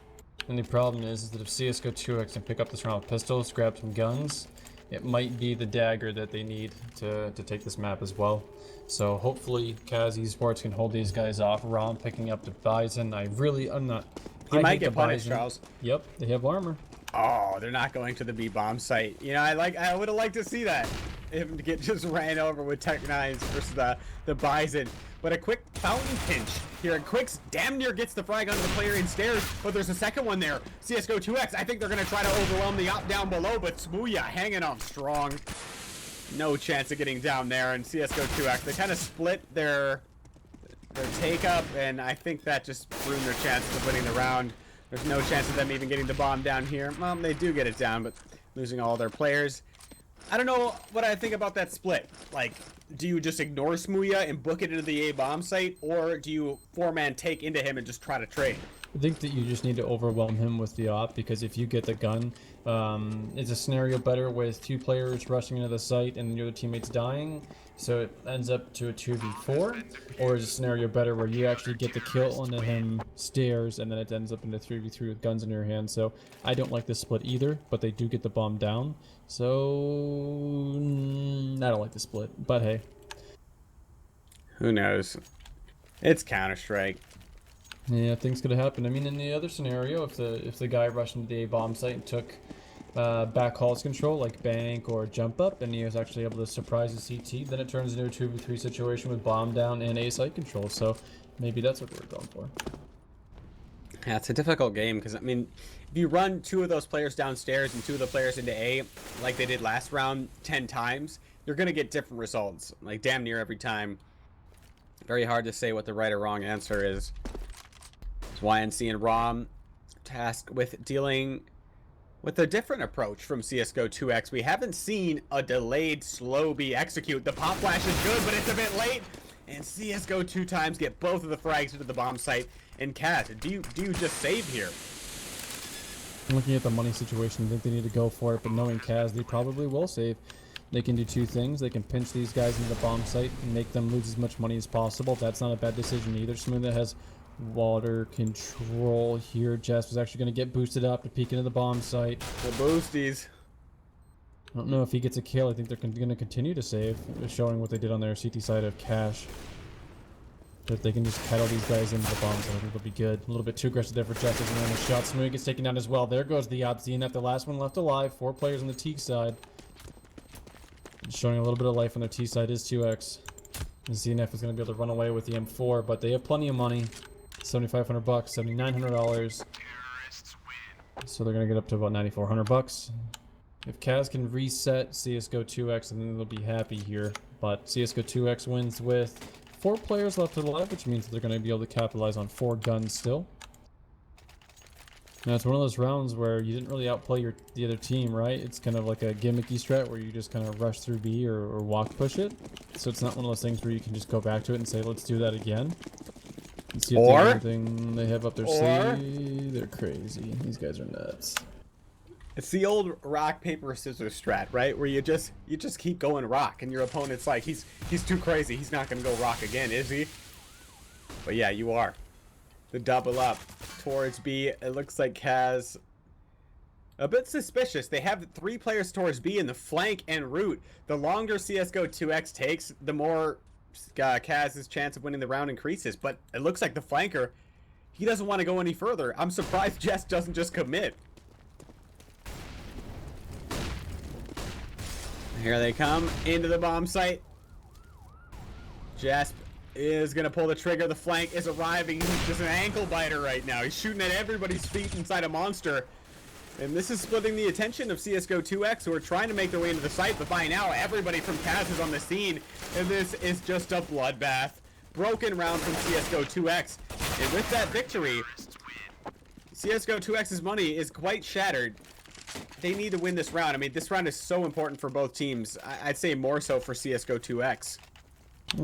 And the problem is that if CSGO 2X can pick up this round with pistols, grab some guns, it might be the dagger that they need to take this map as well. So hopefully CAZ Esports can hold these guys off. Rom picking up the Bison. I'm not... He might get punished, Charles. Yep, they have armor. Oh, they're not going to the B bomb site. You know, I would have liked to see that. Him to get just ran over with Tech 9s versus the Bison. But a quick fountain pinch here, and Quicks damn near gets the frag onto the player in stairs, but there's a second one there. CSGO 2X, I think they're going to try to overwhelm the op down below, but Smooya hanging on strong. No chance of getting down there, and CSGO 2X, they kind of split their take up, and I think that just ruined their chances of winning the round. There's no chance of them even getting the bomb down here. Well, they do get it down, but losing all their players. I don't know what I think about that split. Like, do you just ignore Smooya and book it into the A bomb site, or do you four-man take into him and just try to trade? I think that you just need to overwhelm him with the op, because if you get the gun, it's a scenario better with 2 players rushing into the site and your other teammates dying, so it ends up to a 2v4, or is a scenario better where you actually get the kill onto him stairs and then it ends up into 3v3 with guns in your hand. So I don't like this split either, but they do get the bomb down, so I don't like the split, but hey. Who knows? It's Counter-Strike. Yeah, things could have happened. I mean, in the other scenario, if the guy rushed into the A bomb site and took back halls control, like bank or jump up, and he was actually able to surprise the CT, then it turns into a 2v3 situation with bomb down and A site control. So maybe that's what they were going for. Yeah, it's a difficult game because, I mean, if you run 2 of those players downstairs and 2 of the players into A, like they did last round 10 times, you're going to get different results, like damn near every time. Very hard to say what the right or wrong answer is. YNC and ROM tasked with dealing with a different approach from CSGO 2X. We haven't seen a delayed slow B execute. The pop flash is good, but it's a bit late. And CSGO 2 times get both of the frags into the bomb site. And CAZ, do you just save here? Looking at the money situation, I think they need to go for it, but knowing CAZ, they probably will save. They can do 2 things. They can pinch these guys into the bomb site and make them lose as much money as possible. That's not a bad decision either. Smooth has water control here. Jess was actually going to get boosted up to peek into the bomb site. The boosties. I don't know if he gets a kill. I think they're going to continue to save, showing what they did on their CT side of Cash. But if they can just kettle these guys into the bombs, I think they'll be good. A little bit too aggressive there for Jess. Doesn't land a shot. Smooth gets taken down as well. There goes the op. ZNF, the last one left alive. 4 players on the T side. Showing a little bit of life on their T side is 2X. ZNF is going to be able to run away with the M4, but they have plenty of money. $7,500, $7,900. So they're gonna get up to about $9,400. If CAZ can reset CSGO 2X, then they'll be happy here. But CSGO 2X wins with 4 players left alive, which means they're gonna be able to capitalize on 4 guns still. Now it's one of those rounds where you didn't really outplay the other team, right? It's kind of like a gimmicky strat where you just kind of rush through B or walk push it. So it's not one of those things where you can just go back to it and say, let's do that again. Let's see if there's anything they have up their sleeve. They're crazy. These guys are nuts. It's the old rock paper scissors strat, right? Where you just keep going rock, and your opponent's like, he's too crazy. He's not gonna go rock again, is he? But yeah, you are. The double up towards B. It looks like CAZ a bit suspicious. They have 3 players towards B in the flank and root. The longer CSGO 2X takes, the more CAZ's chance of winning the round increases, but it looks like the flanker, he doesn't want to go any further. I'm surprised Jess doesn't just commit. Here they come into the bomb site. Jess is gonna pull the trigger. The flank is arriving. He's just an ankle biter right now. He's shooting at everybody's feet inside a monster. And this is splitting the attention of CSGO 2X, who are trying to make their way into the site, but by now everybody from CAZ is on the scene, and this is just a bloodbath. Broken round from CSGO 2X, and with that victory, CSGO 2X's money is quite shattered. They need to win this round. I mean, this round is so important for both teams. I'd say more so for CSGO 2X.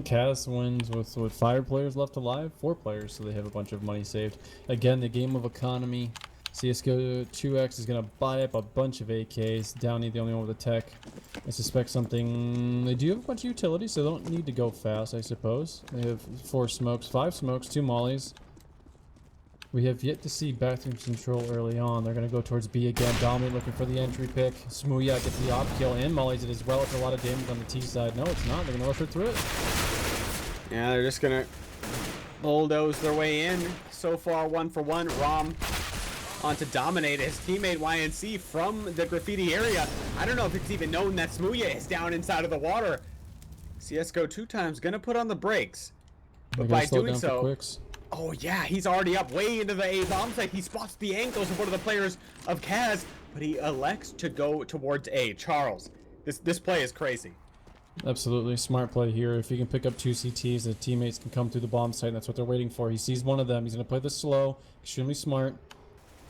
CAZ wins with 5 players left alive, 4 players, so they have a bunch of money saved. Again, the game of economy. CSGO 2X is going to buy up a bunch of AKs. Downey, the only one with the tech. I suspect something... They do have a bunch of utilities, so they don't need to go fast, I suppose. They have 4 smokes, 5 smokes, 2 mollies. We have yet to see bathroom control early on. They're going to go towards B again. Dominate looking for the entry pick. Smooya gets the op kill and mollies it as well. It's a lot of damage on the T side. No, it's not. They're going to rush it through it. Yeah, they're just going to bulldoze their way in. So far, 1 for 1. ROM on to dominate his teammate YNC from the graffiti area. I don't know if it's even known that Smooya is down inside of the water. CSGO 2 times gonna put on the brakes, but by doing so, oh yeah, he's already up way into the A bomb site. He spots the ankles of one of the players of CAZ, but he elects to go towards A. Charles, this play is crazy. Absolutely smart play here. If he can pick up 2 CTs, the teammates can come through the bomb site, and that's what they're waiting for. He sees one of them. He's gonna play this slow, extremely smart.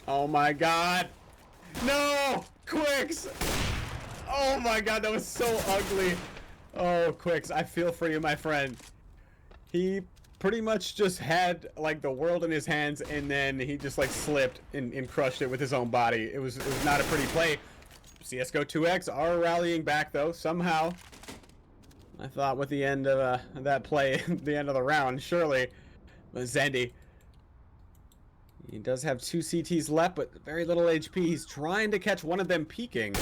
Oh my god. No! Quicks! Oh my god, that was so ugly. Oh, Quicks, I feel for you, my friend. He pretty much just had like the world in his hands, and then he just like slipped and crushed it with his own body. It was not a pretty play. CSGO 2X are rallying back though somehow. I thought with the end of that play, the end of the round, surely, but Zendy. He does have 2 CTs left, but very little HP. He's trying to catch one of them peeking.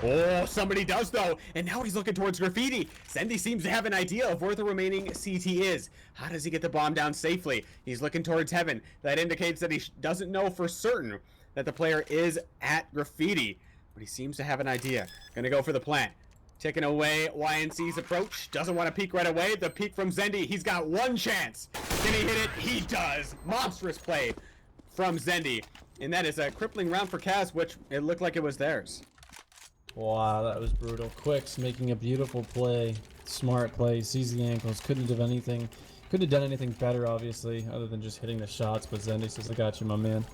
Oh, somebody does though, and now he's looking towards Graffiti. Zendy seems to have an idea of where the remaining CT is. How does he get the bomb down safely? He's looking towards Heaven. That indicates that he doesn't know for certain that the player is at Graffiti, but he seems to have an idea. Gonna go for the plant. Taking away YNC's approach. Doesn't want to peek right away. The peek from Zendy. He's got one chance. Can he hit it? He does. Monstrous play from Zendy. And that is a crippling round for CAZ, which it looked like it was theirs. Wow, that was brutal. Quicks making a beautiful play. Smart play. Sees the ankles. Couldn't have anything. Couldn't have done anything better, obviously, other than just hitting the shots. But Zendy says, I got you, my man.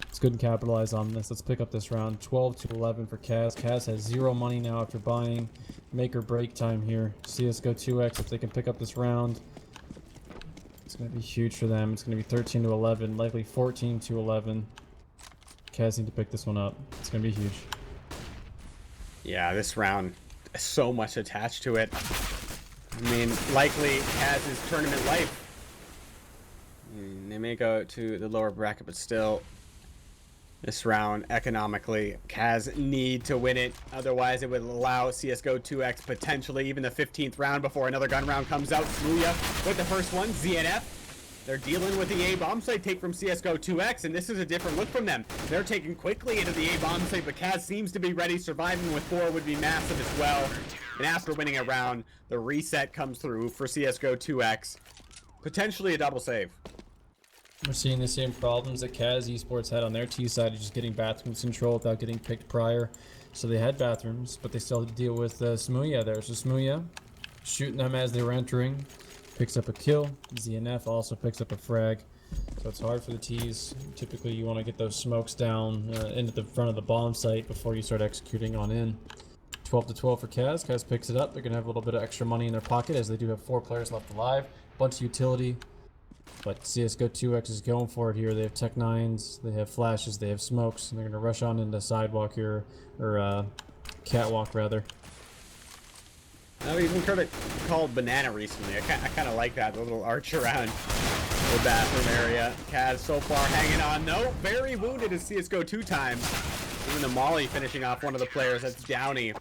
Let's go and capitalize on this. Let's pick up this round. 12-11 for CAZ. CAZ has 0 money now after buying. Make or break time here. CSGO 2X, if they can pick up this round, it's going to be huge for them. It's going to be 13-11, likely 14-11. CAZ need to pick this one up. It's going to be huge. Yeah, this round, so much attached to it. I mean, likely CAZ's tournament life. They may go to the lower bracket, but still, this round, economically, CAZ need to win it. Otherwise, it would allow CSGO 2X potentially even the 15th round before another gun round comes out. Smooya with the first one. ZNF, they're dealing with the A-bomb site take from CSGO 2X, and this is a different look from them. They're taking quickly into the A-bomb site, but CAZ seems to be ready. Surviving with 4 would be massive as well. And after winning a round, the reset comes through for CSGO 2X. Potentially a double save. We're seeing the same problems that CAZ Esports had on their T side of just getting bathrooms control without getting picked prior. So they had bathrooms, but they still had to deal with Smooya there. So Smooya shooting them as they were entering, picks up a kill. ZNF also picks up a frag. So it's hard for the T's. Typically you want to get those smokes down into the front of the bomb site before you start executing on in. 12-12 for CAZ. CAZ picks it up. They're going to have a little bit of extra money in their pocket as they do have 4 players left alive. Bunch of utility. But CSGO 2X is going for it here. They have Tech 9s, they have flashes, they have smokes, and they're going to rush on into sidewalk here, or catwalk rather. I've even heard it called banana recently. I kind of like that, the little arch around the bathroom area. CAZ so far hanging on. No, very wounded as CSGO 2 times. Even the Molly finishing off one of the players. That's Downey.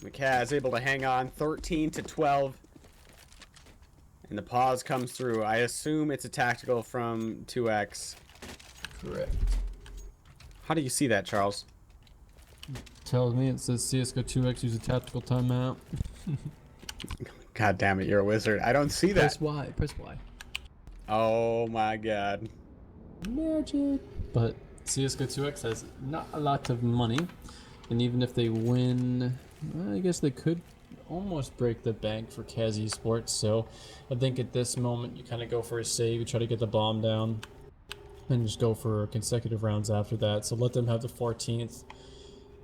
CAZ able to hang on 13-12. And the pause comes through. I assume it's a tactical from 2X. Correct. How do you see that, Charles? Tells me it says CSGO 2X use a tactical timeout. God damn it, you're a wizard. I don't see that. Press Y. Press Y. Oh my god. Magic. But CSGO 2X has not a lot of money. And even if they win, well, I guess they could almost break the bank for CAZ Esports. So I think at this moment you kind of go for a save, you try to get the bomb down, and just go for consecutive rounds after that. So let them have the 14th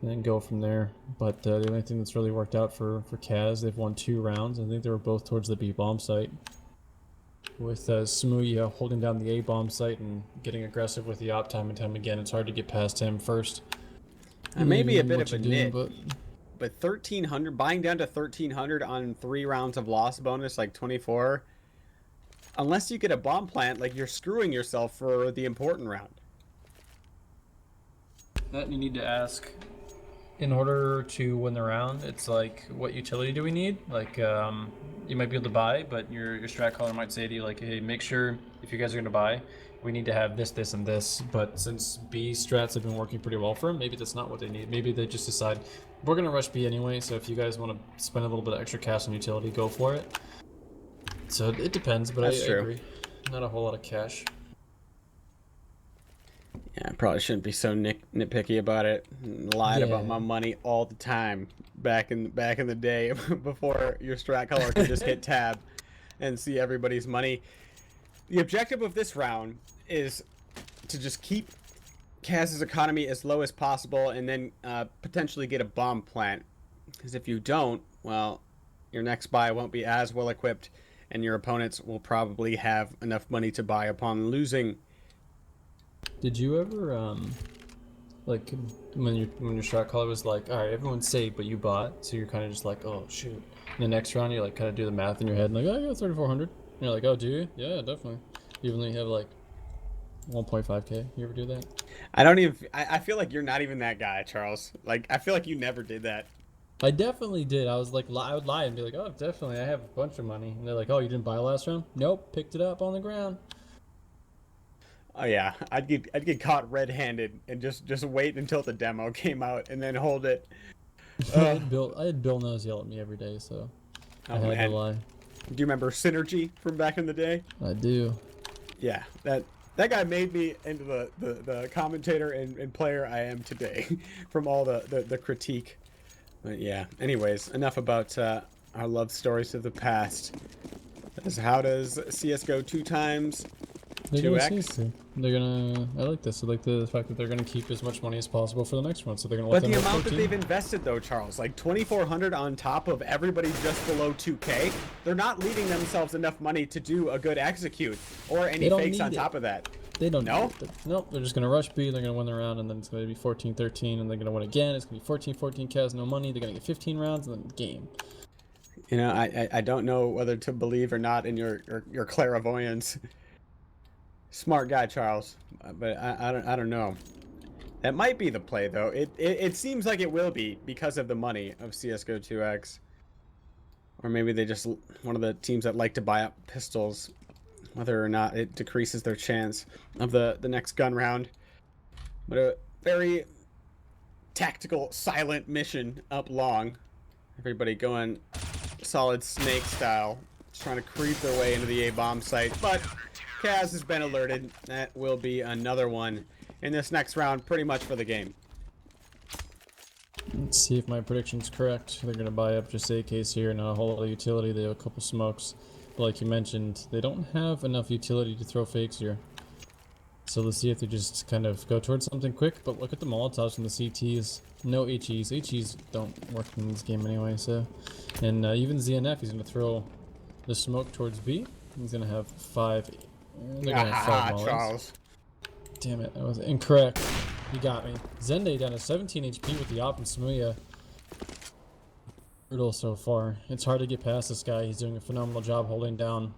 and then go from there. But the only thing that's really worked out for CAZ, they've won 2 rounds. I think they were both towards the B bomb site, with Smooya holding down the A bomb site and getting aggressive with the op time and time again. It's hard to get past him first. Maybe a bit of a nit. But 1300, buying down to 1300 on 3 rounds of loss bonus, like 24, unless you get a bomb plant, like you're screwing yourself for the important round. That you need to ask. In order to win the round, it's like, what utility do we need? Like, you might be able to buy, but your strat caller might say to you, like, hey, make sure if you guys are going to buy, we need to have this, this, and this. But since B strats have been working pretty well for them, maybe that's not what they need. Maybe they just decide, we're going to rush B anyway, so if you guys want to spend a little bit of extra cash on utility, go for it. So it depends, but I agree. Not a whole lot of cash. Yeah, I probably shouldn't be so nitpicky about it. Lied about my money all the time back in the day before your strat color could just hit tab and see everybody's money. The objective of this round is to just keep CAZ's economy as low as possible and then potentially get a bomb plant. Because if you don't, well, your next buy won't be as well equipped, and your opponents will probably have enough money to buy upon losing. Did you ever like when your shot caller was like, all right, everyone saved, but you bought, so you're kind of just like, oh shoot. And the next round, you like kind of do the math in your head, and like, oh, I got 3,400. And you're like, oh, do you? Yeah, definitely. Even though you have like 1.5k. You ever do that? I don't even. I feel like you're not even that guy, Charles. Like I feel like you never did that. I definitely did. I was like, I would lie and be like, oh, definitely, I have a bunch of money. And they're like, oh, you didn't buy last round? Nope, picked it up on the ground. Oh yeah, I'd get caught red-handed and just wait until the demo came out and then hold it. I had Bill Nose yell at me every day, so I had to lie. Do you remember Synergy from back in the day? I do. Yeah, that guy made me into the commentator and player I am today from all the critique. But yeah, anyways, enough about our love stories of the past. How does CSGO 2 times They're 2x? gonna They're gonna. I like this. I like the fact that they're gonna keep as much money as possible for the next one. So they're gonna. But the amount that they've invested, though, Charles, like 2,400 on top of everybody just below 2K, they're not leaving themselves enough money to do a good execute or any fakes on top of that. They don't. No? Nope. They're just gonna rush B. They're gonna win the round, and then it's gonna be 14-13, and they're gonna win again. It's gonna be 14-14. CAZ no money. They're gonna get 15 rounds, and then game. You know, I don't know whether to believe or not in your clairvoyance. Smart guy, Charles, but I don't know. That might be the play, though. It seems like it will be because of the money of CSGO 2X. Or maybe they just one of the teams that like to buy up pistols, whether or not it decreases their chance of the next gun round. But a very tactical, silent mission up long. Everybody going solid snake style, just trying to creep their way into the A-bomb site, but CAZ has been alerted. That will be another one in this next round, pretty much for the game. Let's see if my prediction's correct. They're gonna buy up just AKs here, not a whole lot of utility. They have a couple smokes, but like you mentioned, they don't have enough utility to throw fakes here. So let's see if they just kind of go towards something quick. But look at the Molotovs and the CTs. No HEs. HEs don't work in this game anyway. So, and even ZNF, he's gonna throw the smoke towards B. He's gonna have 5. They're gonna have 5 mollies. Charles. Damn it, that was incorrect. You got me. Zende down to 17 HP with the op and Smuya. Brutal so far. It's hard to get past this guy. He's doing a phenomenal job holding down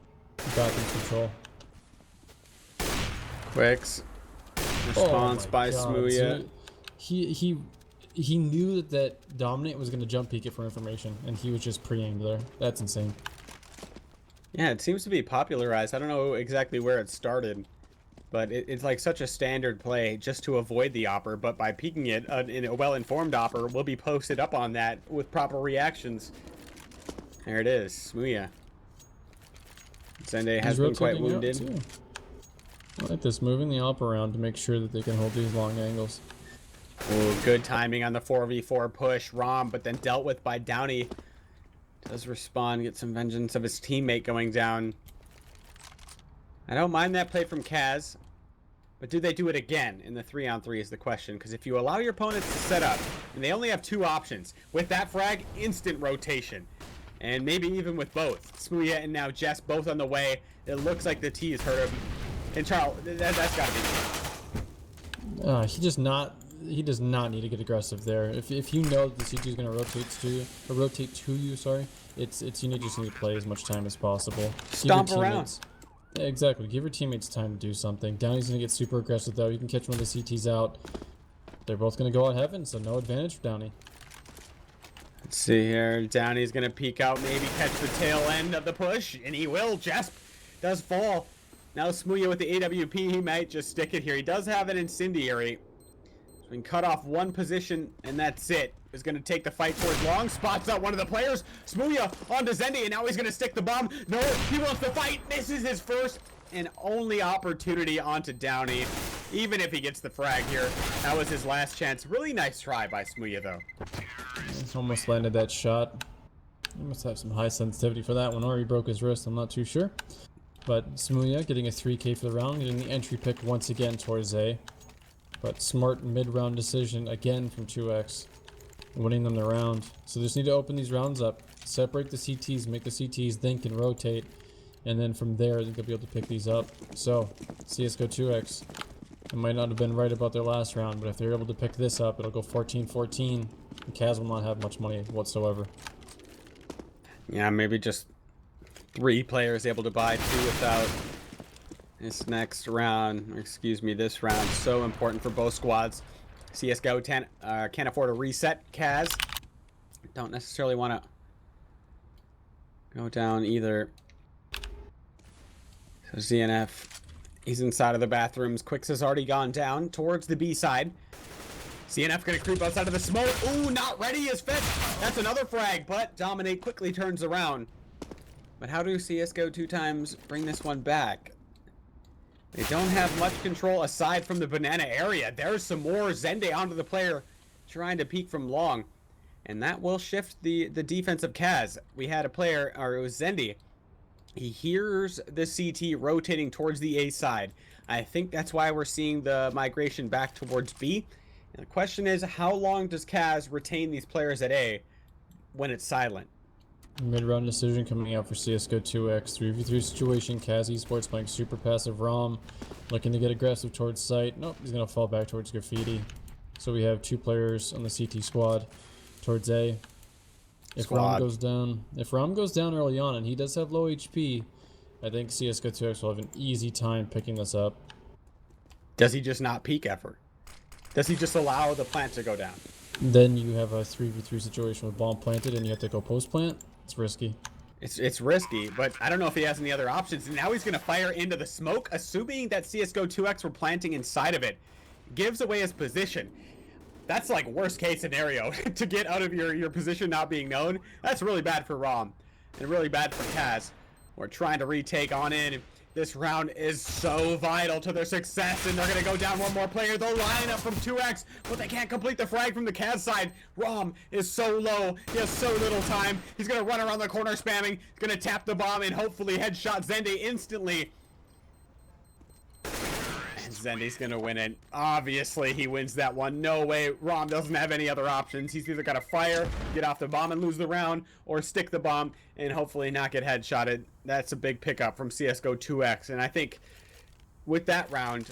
back in control. Quicks. Response by Smuya. So he knew that Dominate was gonna jump peek it for information, and he was just pre-aimed there. That's insane. Yeah, it seems to be popularized. I don't know exactly where it started, but it's like such a standard play just to avoid the opper, but by peeking it, in a well-informed opper will be posted up on that with proper reactions. There it is, Smuya. Zende has been quite wounded. I like this, moving the op around to make sure that they can hold these long angles. Ooh, good timing on the 4v4 push. Rom, but then dealt with by Downey. Does respond, get some vengeance of his teammate going down. I don't mind that play from CAZ, but do they do it again in the 3-on-3 is the question. Because if you allow your opponents to set up, and they only have 2 options, with that frag, instant rotation. And maybe even with both. Smuya and now Jess both on the way. It looks like the T has hurt him. And Charles, that's gotta be. He does not need to get aggressive there. If you know that the CT is going to rotate to you, sorry, it's you just need to play as much time as possible. Stomp around. Yeah, exactly. Give your teammates time to do something. Downey's going to get super aggressive though. You can catch one of the CTs out. They're both going to go out heaven, so no advantage for Downey. Let's see here. Downey's going to peek out, maybe catch the tail end of the push, and he will. Jasp does fall. Now Smuya with the AWP, he might just stick it here. He does have an incendiary. He's been cut off one position, and that's it. He's going to take the fight towards long. Spots out one of the players. Smuya onto Zendi, and now he's going to stick the bomb. No, he wants to fight. This is his first and only opportunity onto Downey. Even if he gets the frag here, that was his last chance. Really nice try by Smuya, though. Almost landed that shot. He must have some high sensitivity for that one, or he broke his wrist. I'm not too sure. But Smuya getting a 3K for the round, getting the entry pick once again towards A. But smart mid-round decision again from 2X. winning them the round. So they just need to open these rounds up, separate the CTs, make the CTs think and rotate, and then from there I think they'll be able to pick these up. So CSGO 2X, it might not have been right about their last round, but if they're able to pick this up, it'll go 14-14. And CAZ will not have much money whatsoever. Yeah, maybe just 3 players able to buy 2 without this next round. Or excuse me, this round. So important for both squads. CSGO can't afford a reset. CAZ don't necessarily want to go down either. So ZNF, he's inside of the bathrooms. Quicks has already gone down towards the B side. CNF gonna creep outside of the smoke. Ooh, not ready as fit. That's another frag, but Dominate quickly turns around. But how do CSGO 2 times bring this one back? They don't have much control aside from the banana area. There's some more Zende onto the player trying to peek from long. And that will shift the defense of CAZ. We had a player, or it was Zende. He hears the CT rotating towards the A side. I think that's why we're seeing the migration back towards B. And the question is, how long does CAZ retain these players at A when it's silent? Mid-round decision coming out for CSGO 2X. 3v3 situation. CAZ Esports playing super passive ROM. Looking to get aggressive towards site. Nope, he's going to fall back towards graffiti. So we have 2 players on the CT squad towards A. If ROM goes down early on, and he does have low HP, I think CSGO 2X will have an easy time picking this up. Does he just not peek ever? Does he just allow the plant to go down? Then you have a 3v3 situation with bomb planted and you have to go post plant. It's risky. It's risky, but I don't know if he has any other options. And now he's going to fire into the smoke, assuming that CSGO 2X were planting inside of it. Gives away his position. That's like worst case scenario to get out of your position not being known. That's really bad for ROM and really bad for CAZ. We're trying to retake on in. This round is so vital to their success, and they're going to go down one more player. They'll line up from 2X, but they can't complete the frag from the CAZ side. ROM is so low. He has so little time. He's going to run around the corner spamming. He's going to tap the bomb and hopefully headshot Zende instantly. And Zende's going to win it. Obviously, he wins that one. No way. ROM doesn't have any other options. He's either got to fire, get off the bomb and lose the round, or stick the bomb and hopefully not get headshotted. That's a big pickup from CSGO 2X. And I think with that round,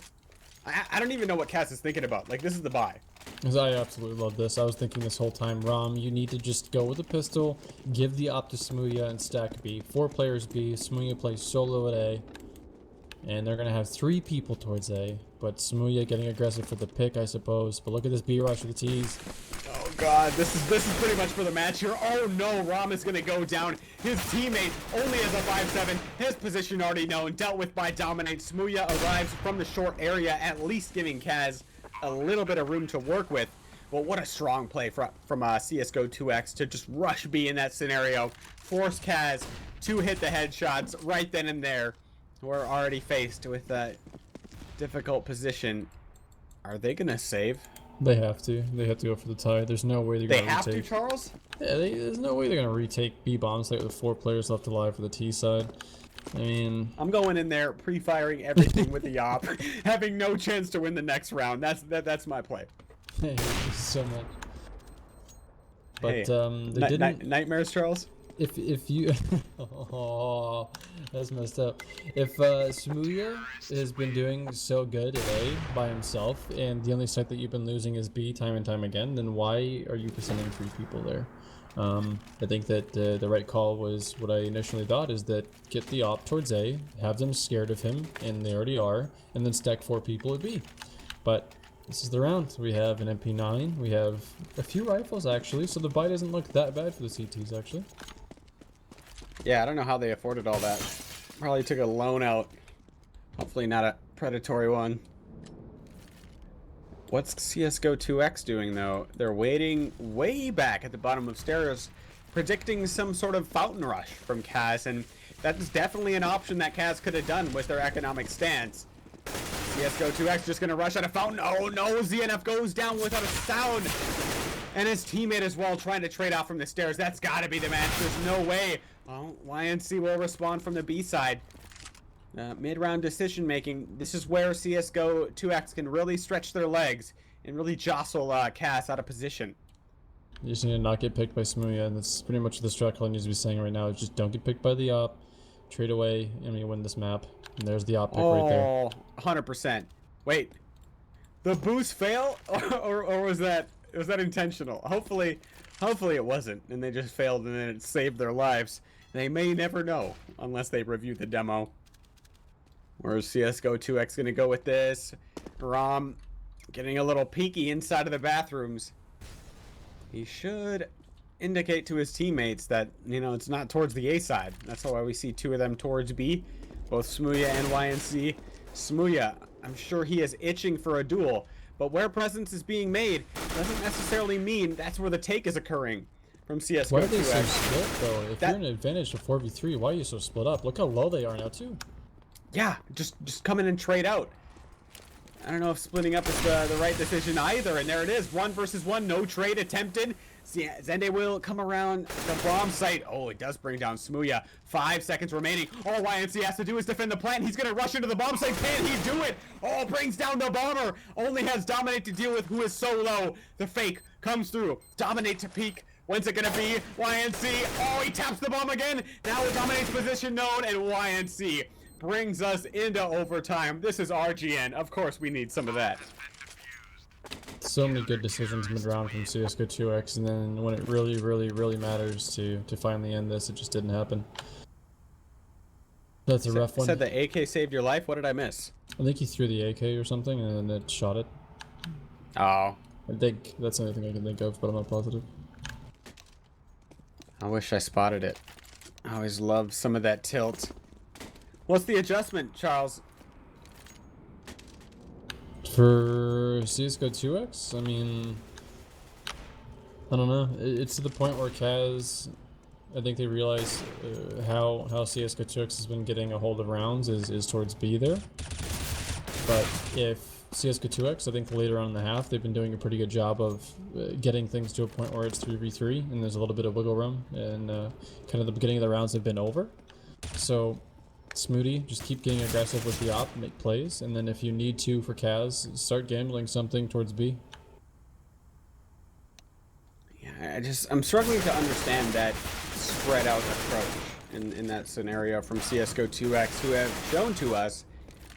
I don't even know what CAZ is thinking about. Like, this is the buy. Because I absolutely love this. I was thinking this whole time, ROM, you need to just go with a pistol, give the op to Smooya and stack B. 4 players B. Smooya plays solo at A. And they're going to have 3 people towards A. But Smooya getting aggressive for the pick, I suppose. But look at this B rush for the T's. Oh god, this is pretty much for the match here. Oh no, ROM is going to go down. His teammate only has a 5-7. His position already known, dealt with by Dominate. Smooya arrives from the short area, at least giving CAZ a little bit of room to work with. Well, what a strong play from CSGO 2X to just rush B in that scenario. Force CAZ to hit the headshots right then and there. We're already faced with a difficult position. Are they going to save? They have to. They have to go for the tie. There's no way they're going to retake. They have to, Charles? Yeah, there's no way they're going to retake B bombs like with 4 players left alive for the T side. I mean, I'm going in there pre-firing everything with the op, having no chance to win the next round. That's my play. Hey, so much. But hey, they didn't. Nightmares, Charles. If you, oh, that's messed up. If Smooya has been doing so good at A by himself, and the only site that you've been losing is B time and time again, then why are you sending 3 people there? I think that the right call was what I initially thought, is that get the op towards A, have them scared of him, and they already are, and then stack 4 people at B. But this is the round. We have an MP9, we have a few rifles actually, so the buy doesn't look that bad for the CTs actually. Yeah, I don't know how they afforded all that. Probably took a loan out. Hopefully not a predatory one. What's CSGO 2X doing, though? They're waiting way back at the bottom of stairs, predicting some sort of fountain rush from CAZ, and that's definitely an option that CAZ could have done with their economic stance. CSGO 2X just going to rush out a fountain. Oh, no. ZNF goes down without a sound. And his teammate as well, trying to trade off from the stairs. That's got to be the match. There's no way. Oh, YNC will respond from the B side. Mid-round decision making. This is where CSGO 2X can really stretch their legs and really jostle CAZ out of position. You just need to not get picked by Smooya, and that's pretty much the strat call needs to be saying right now. Is just don't get picked by the op, trade away, and you win this map. And there's the op pick right there. Oh, 100%. Wait, the boost fail, or was that intentional? Hopefully it wasn't, and they just failed, and then it saved their lives. They may never know unless they review the demo. Where's CSGO 2X gonna go with this? Rom getting a little peeky inside of the bathrooms. He should indicate to his teammates that, you know, it's not towards the A side. That's why we see two of them towards B, both Smooya and YNC. Smooya, I'm sure he is itching for a duel, but where presence is being made doesn't necessarily mean that's where the take is occurring from CSGO 2X. Why are they so split, though? If you're in an advantage to 4v3, why are you so split up? Look how low they are now, too. Yeah, just come in and trade out. I don't know if splitting up is the right decision either, and there it is, 1 versus 1, no trade attempted. Zende will come around the bomb site. Oh, it does bring down Smooya. 5 seconds remaining. All YNC has to do is defend the plant. He's gonna rush into the bomb site. Can he do it? Oh, brings down the bomber. Only has Dominate to deal with, who is so low. The fake comes through. Dominate to peek. When's it gonna be? YNC. Oh, he taps the bomb again. Now with Dominate's position known, and YNC brings us into overtime. This is RGN. Of course, we need some of that. So many good decisions mid-round from CSGO 2X, and then when it really matters to finally end this, it just didn't happen. That's a rough one. Said the AK saved your life? What did I miss? I think he threw the AK or something, and then it shot it. Oh. I think that's the only thing I can think of, but I'm not positive. I wish I spotted it. I always loved some of that tilt. What's the adjustment, Charles? For CSGO 2X, I mean, I don't know. It's to the point where CAZ, I think they realize how CSGO 2X has been getting a hold of rounds is towards B there. But if CSGO 2X, I think later on in the half, they've been doing a pretty good job of getting things to a point where it's 3v3, and there's a little bit of wiggle room, and kind of the beginning of the rounds have been over. So Smoody, just keep getting aggressive with the op, make plays, and then if you need to for CAZ, start gambling something towards B. Yeah, I'm struggling to understand that spread out approach in that scenario from CSGO 2X, who have shown to us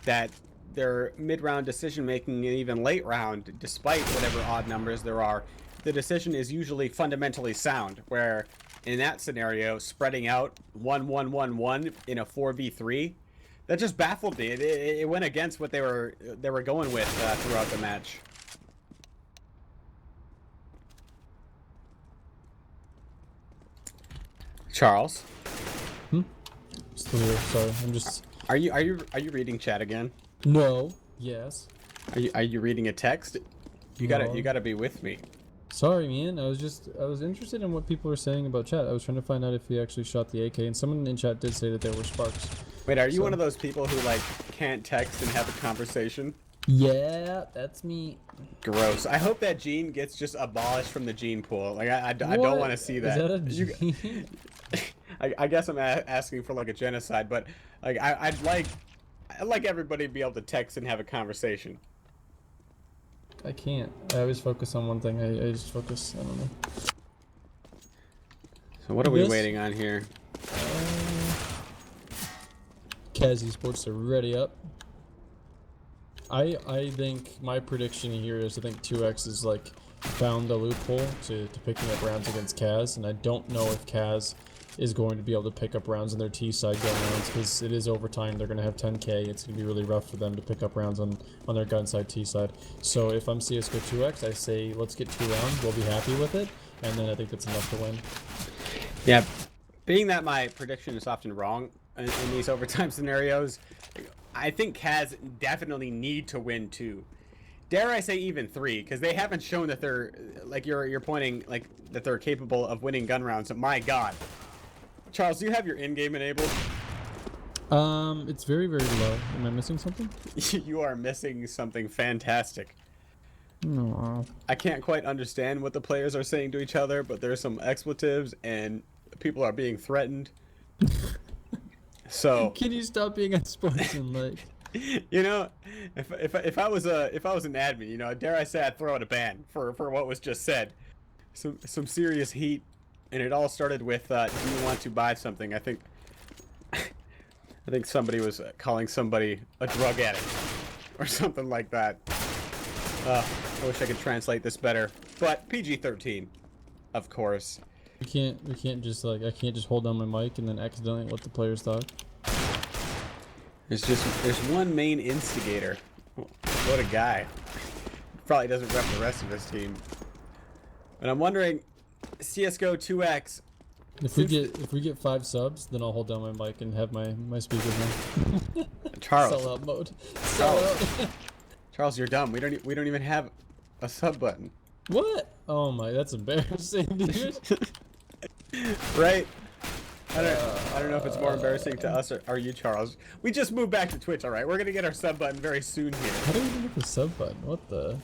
that their mid-round decision making and even late round, despite whatever odd numbers there are, the decision is usually fundamentally sound, where in that scenario, spreading out 1-1-1-1 in a 4v3, that just baffled me. It went against what they were going with throughout the match. Charles, Still here. Sorry, I'm just. are you reading chat again? No. Yes. Are you reading a text? You gotta be with me. Sorry, man. I was interested in what people were saying about chat. I was trying to find out if he actually shot the AK, and someone in chat did say that there were sparks. Wait, are you one of those people who like can't text and have a conversation? Yeah, that's me. Gross. I hope that gene gets just abolished from the gene pool. Like I don't want to see that. Is that a gene? I guess I'm asking for like a genocide, but like I'd like everybody to be able to text and have a conversation. I can't. I always focus on one thing. I just focus. I don't know. So what are we waiting on here? CAZ Esports are ready up. I think my prediction here is I think 2X is like found the loophole to picking up rounds against CAZ, and I don't know if CAZ is going to be able to pick up rounds on their T side gun rounds because it is overtime. They're going to have 10k. It's going to be really rough for them to pick up rounds on their gun side T side. So if I'm CSGO 2X, I say let's get 2 rounds. We'll be happy with it, and then I think that's enough to win. Yeah, being that my prediction is often wrong in these overtime scenarios, I think CAZ definitely need to win 2. Dare I say even 3, because they haven't shown that they're like you're pointing like that they're capable of winning gun rounds. My God. Charles, do you have your in-game enabled? It's very low. Am I missing something? You are missing something fantastic. No. I can't quite understand what the players are saying to each other, but there's some expletives and people are being threatened. So can you stop being unsportsmanlike? You know, if I was an admin, you know, dare I say I'd throw out a ban for what was just said. some serious heat, and it all started with do you want to buy something? I think somebody was calling somebody a drug addict or something like that. I wish I could translate this better, but PG-13, of course. We can't just like, I can't just hold down my mic and then accidentally let the players talk. There's one main instigator. What a guy. Probably doesn't rep the rest of his team. And I'm wondering, CSGO 2X. If we get 5 subs, then I'll hold down my mic and have my speakers on. Charles. Sell out mode. Sell out. Charles, you're dumb. We don't even have a sub button. What? Oh my, that's embarrassing, dude. Right? I don't know if it's more embarrassing to us or you, Charles. We just moved back to Twitch, all right? We're gonna get our sub button very soon here. How do we get the sub button? What the?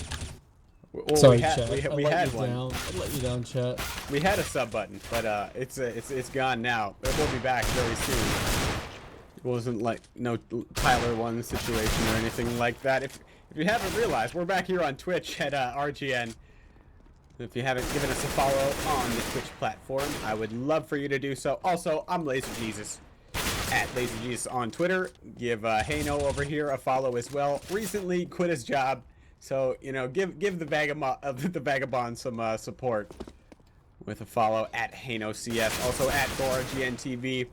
Well, Sorry, we had, chat. we had one. I let you down, chat. We had a sub button, but it's gone now. It will be back very soon. It wasn't like no Tyler 1 situation or anything like that. If you haven't realized, we're back here on Twitch at RGN. If you haven't given us a follow on the Twitch platform, I would love for you to do so. Also, I'm Laser Jesus at Laser Jesus on Twitter. Give Hayno over here a follow as well. Recently quit his job, so you know, give the vagabond some support with a follow at Hayno CS. Also at RGN TV.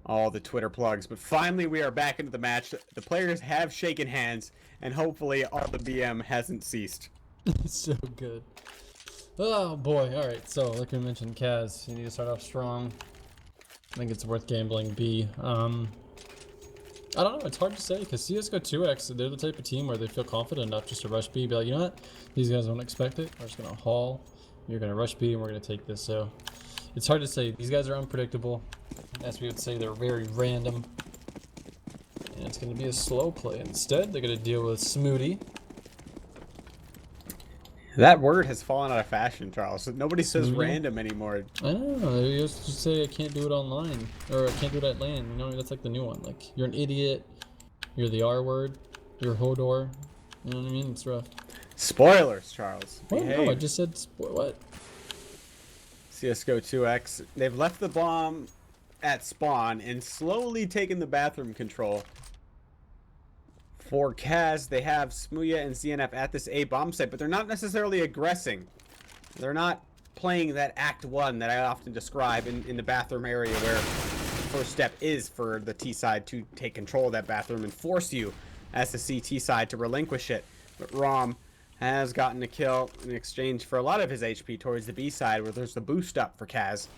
All the Twitter plugs. But finally, we are back into the match. The players have shaken hands, and hopefully, all the BM hasn't ceased. So good. Oh boy, alright, so like we mentioned, CAZ, you need to start off strong. I think it's worth gambling B. I don't know, it's hard to say, because CSGO 2X, they're the type of team where they feel confident enough just to rush B, be like, you know what, these guys don't expect it, we're just going to haul, you're going to rush B, and we're going to take this, so it's hard to say. These guys are unpredictable, as we would say, they're very random, and it's going to be a slow play. Instead, they're going to deal with Smoothie. That word has fallen out of fashion, Charles. Nobody says random anymore. I don't know. They used to say I can't do it online, or I can't do it at LAN. You know, that's like the new one. Like, you're an idiot. You're the R word. You're Hodor. You know what I mean? It's rough. Spoilers, Charles. What? No, I just said what? CSGO 2X. They've left the bomb at spawn and slowly taken the bathroom control. For CAZ, they have Smooya and ZNF at this A bomb site, but they're not necessarily aggressing. They're not playing that Act 1 that I often describe in the bathroom area, where the first step is for the T side to take control of that bathroom and force you as the CT side to relinquish it. But Rom has gotten a kill in exchange for a lot of his HP towards the B side, where there's the boost up for CAZ.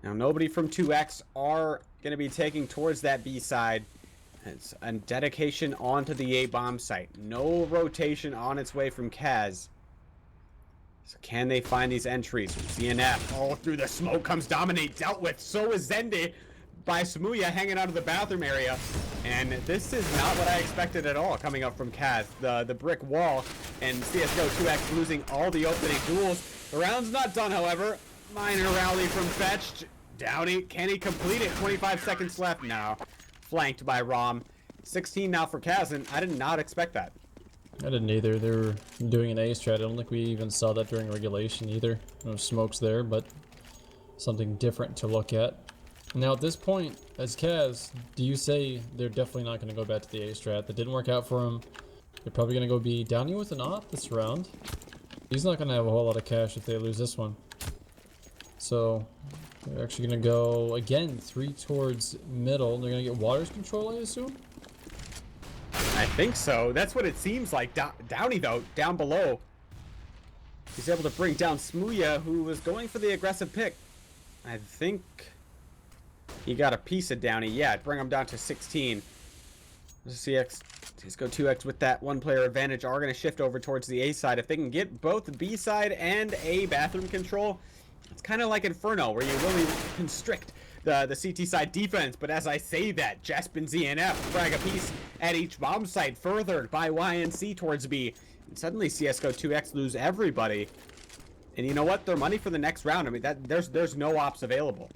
Now, nobody from 2X are going to be taking towards that B side. It's a dedication onto the A bomb site. No rotation on its way from CAZ. So can they find these entries? ZNF all through the smoke comes Dominate, dealt with. So is Zende by Smooya hanging out of the bathroom area. And this is not what I expected at all coming up from CAZ. The brick wall and CSGO 2X losing all the opening duels. The round's not done, however. Minor rally from Fetched. Downey, can he complete it? 25 seconds left now. Flanked by Rom. 16 now for CAZ, and I did not expect that. I didn't either. They were doing an A strat. I don't think we even saw that during regulation either. No smokes there, but something different to look at. Now at this point, as CAZ, do you say they're definitely not going to go back to the A strat? That didn't work out for them. They're probably going to go B. Downey with an op this round. He's not going to have a whole lot of cash if they lose this one. So they're actually going to go, again, 3 towards middle. They're going to get Waters control, I assume? I think so. That's what it seems like. Downey, though, down below. He's able to bring down Smooya, who was going for the aggressive pick. I think he got a piece of Downey. Yeah, bring him down to 16. CSGO 2X with that one-player advantage are going to shift over towards the A side. If they can get both the B side and A bathroom control, it's kind of like Inferno, where you really constrict the CT side defense. But as I say that, Jasp and ZNF frag a piece at each bomb site, furthered by YNC towards B. And suddenly CSGO 2X lose everybody. And you know what? Their money for the next round, I mean, there's no ops available.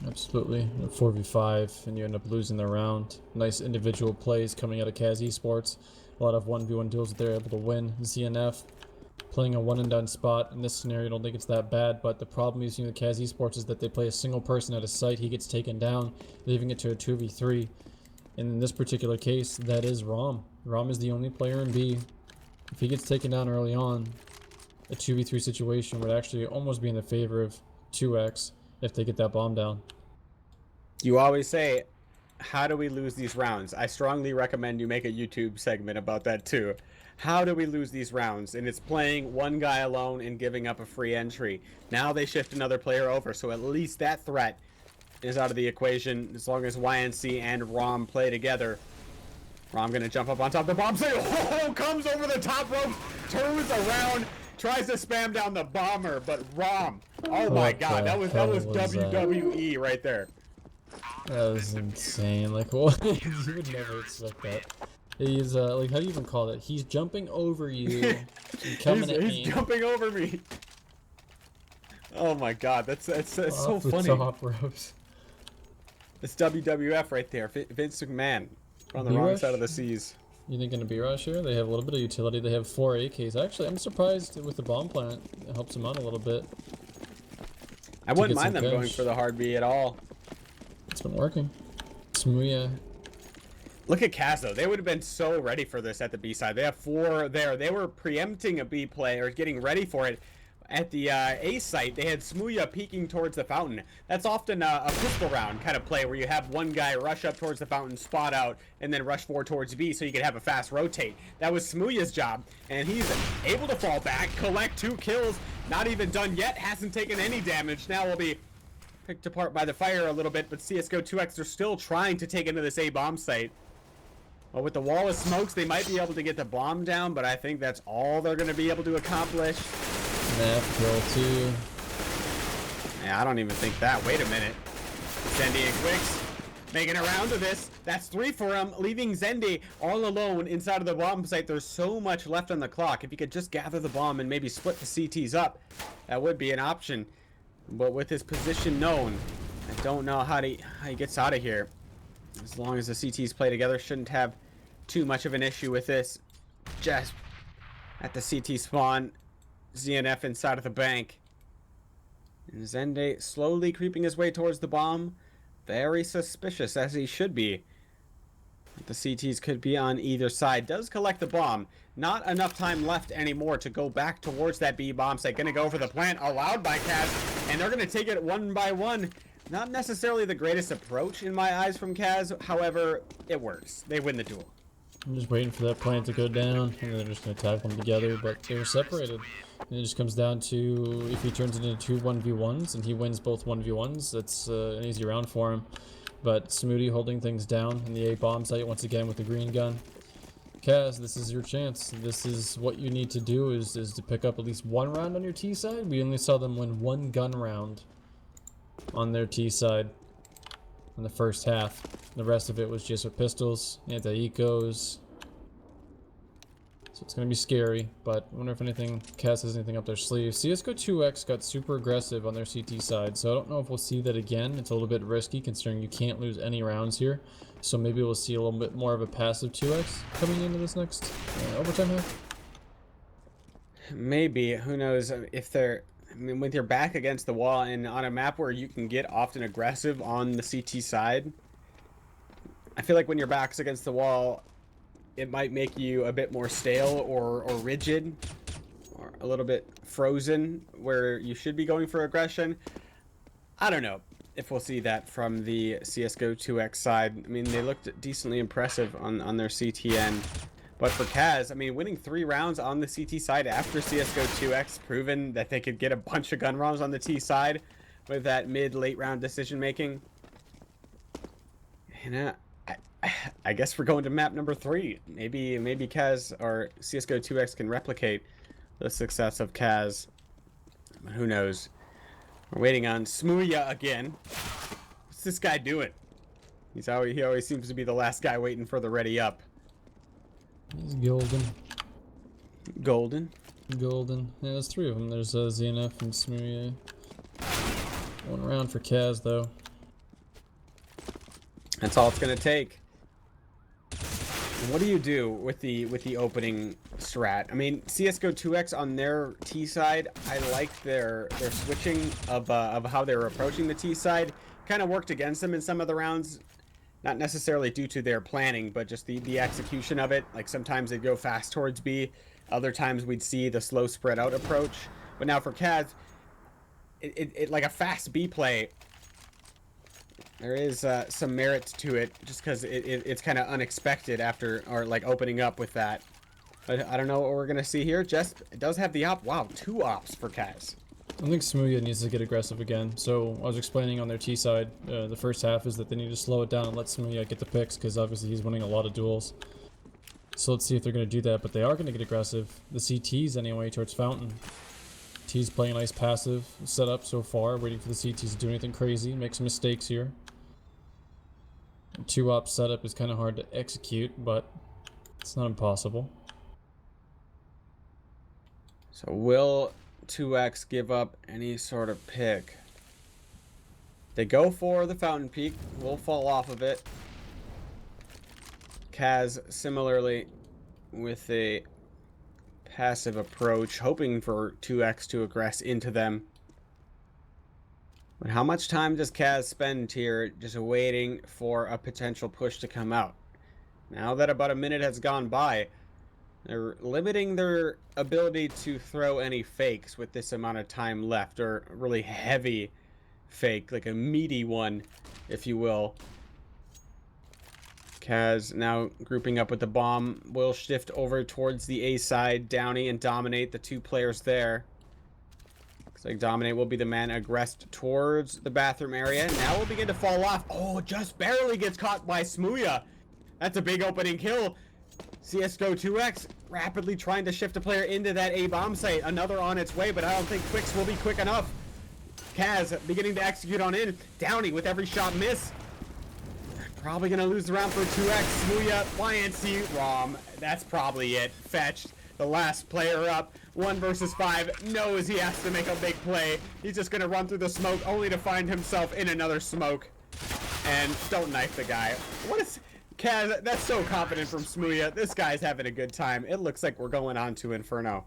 Absolutely. 4v5, and you end up losing the round. Nice individual plays coming out of CAZ Esports. A lot of 1v1 duels that they're able to win. ZNF playing a one and done spot. In this scenario, I don't think it's that bad, but the problem using the CAZ Esports is that they play a single person at a site, he gets taken down, leaving it to a 2v3. In this particular case, that is Rom. Rom is the only player in B. If he gets taken down early on, a 2v3 situation would actually almost be in the favor of 2x if they get that bomb down. You always say, how do we lose these rounds? I strongly recommend you make a YouTube segment about that too. How do we lose these rounds? And it's playing one guy alone and giving up a free entry. Now they shift another player over, so at least that threat is out of the equation as long as YNC and Rom play together. Rom gonna jump up on top of the bomb, say, oh, comes over the top rope, turns around, tries to spam down the bomber, but Rom, oh my god, that was WWE right there. That was insane. Like, what? You would never expect that. He's like, how do you even call it? He's jumping over you, and coming at me. He's jumping over me. Oh my god, that's so funny. Top ropes. It's WWF right there. Vince McMahon on the wrong side of the seas. You think in a B-Rush here? They have a little bit of utility. They have 4 AKs. Actually, I'm surprised with the bomb plant. It helps them out a little bit. I wouldn't mind them going for the hard B at all. It's been working. Smooya. Look at CAZ though. They would have been so ready for this at the B side. They have 4 there. They were preempting a B play or getting ready for it. At the A site, they had Smooya peeking towards the fountain. That's often a pistol round kind of play where you have one guy rush up towards the fountain, spot out, and then rush forward towards B so you can have a fast rotate. That was Smooya's job, and he's able to fall back, collect 2 kills, not even done yet, hasn't taken any damage. Now will be picked apart by the fire a little bit, but CSGO 2X are still trying to take into this A bomb site. Well, with the wall of smokes, they might be able to get the bomb down, but I think that's all they're going to be able to accomplish. Nap kill 2. Yeah, I don't even think that. Wait a minute. Zendy and Quicks making a round of this. That's 3 for him, leaving Zendy all alone inside of the bomb site. There's so much left on the clock. If he could just gather the bomb and maybe split the CTs up, that would be an option. But with his position known, I don't know how he gets out of here. As long as the CTs play together, shouldn't have too much of an issue with this. Just at the CT spawn, ZNF inside of the bank. And Zende slowly creeping his way towards the bomb. Very suspicious, as he should be. The CTs could be on either side. Does collect the bomb. Not enough time left anymore to go back towards that B bomb site. Gonna go for the plant, allowed by CAZ. And they're gonna take it one by one. Not necessarily the greatest approach in my eyes from CAZ. However, it works. They win the duel. I'm just waiting for that plant to go down, and they're just going to tag them together, but they were separated. And it just comes down to if he turns it into 2 1v1s, and he wins both 1v1s, that's an easy round for him. But Smooty holding things down in the A bomb site once again with the green gun. CAZ, this is your chance. This is what you need to do, is to pick up at least 1 round on your T side. We only saw them win 1 gun round on their T side in the first half. The rest of it was just with pistols, anti-ecos. So it's going to be scary, but I wonder if anything, CAZ has anything up their sleeve. CSGO 2X got super aggressive on their CT side, so I don't know if we'll see that again. It's a little bit risky considering you can't lose any rounds here. So maybe we'll see a little bit more of a passive 2X coming into this next overtime half. Maybe. Who knows if they're... I mean, with your back against the wall and on a map where you can get often aggressive on the CT side, I feel like when your back's against the wall, it might make you a bit more stale or rigid or a little bit frozen where you should be going for aggression. I don't know if we'll see that from the CSGO 2X side. I mean, they looked decently impressive on their CTN. But for CAZ, I mean, winning 3 rounds on the CT side after CSGO 2X, proven that they could get a bunch of gun rounds on the T side with that mid-late round decision making. And I guess we're going to map number 3. Maybe CAZ or CSGO 2X can replicate the success of CAZ. But who knows? We're waiting on Smooya again. What's this guy doing? He always seems to be the last guy waiting for the ready up. He's golden. Golden? Golden. Yeah, there's 3 of them. There's ZNF and Smooya. 1 round for CAZ, though. That's all it's going to take. What do you do with the opening strat? I mean, CS:GO 2X on their T side, I like their switching of how they're approaching the T side. Kind of worked against them in some of the rounds, not necessarily due to their planning, but just the execution of it. Like sometimes they'd go fast towards B, other times we'd see the slow spread out approach. But now for CAZ, it like a fast B play. There is some merit to it, just because it's kind of unexpected after, or like opening up with that. But I don't know what we're gonna see here. Just it does have the op. Wow, 2 ops for CAZ. I think Smooya needs to get aggressive again. So I was explaining on their T side, the first half is that they need to slow it down and let Smooya get the picks, because obviously he's winning a lot of duels. So let's see if they're going to do that, but they are going to get aggressive. The CTs anyway towards Fountain. T's playing a nice passive setup so far, waiting for the CTs to do anything crazy, make some mistakes here. 2-op setup is kind of hard to execute, but it's not impossible. So will 2X give up any sort of pick? They go for the Fountain Peak. We'll fall off of it. CAZ similarly with a passive approach, hoping for 2X to aggress into them. But how much time does CAZ spend here just waiting for a potential push to come out? Now that about a minute has gone by, they're limiting their ability to throw any fakes with this amount of time left, or a really heavy fake, like a meaty one, if you will. CAZ now grouping up with the bomb, will shift over towards the A side, Downey and Dominate, the 2 players there. Looks like Dominate will be the man aggressed towards the bathroom area. Now we'll begin to fall off. Oh, just barely gets caught by Smooya. That's a big opening kill. CS:GO 2X rapidly trying to shift a player into that A bomb site. Another on its way, but I don't think Quicks will be quick enough. CAZ beginning to execute on in. Downey with every shot miss. Probably gonna lose the round for 2X. Smooya, YNC, ROM. That's probably it. Fetched. The last player up. 1 versus 5. Knows he has to make a big play. He's just gonna run through the smoke only to find himself in another smoke. And don't knife the guy. What is... CAZ, that's so confident from Smooya. This guy's having a good time. It looks like we're going on to Inferno.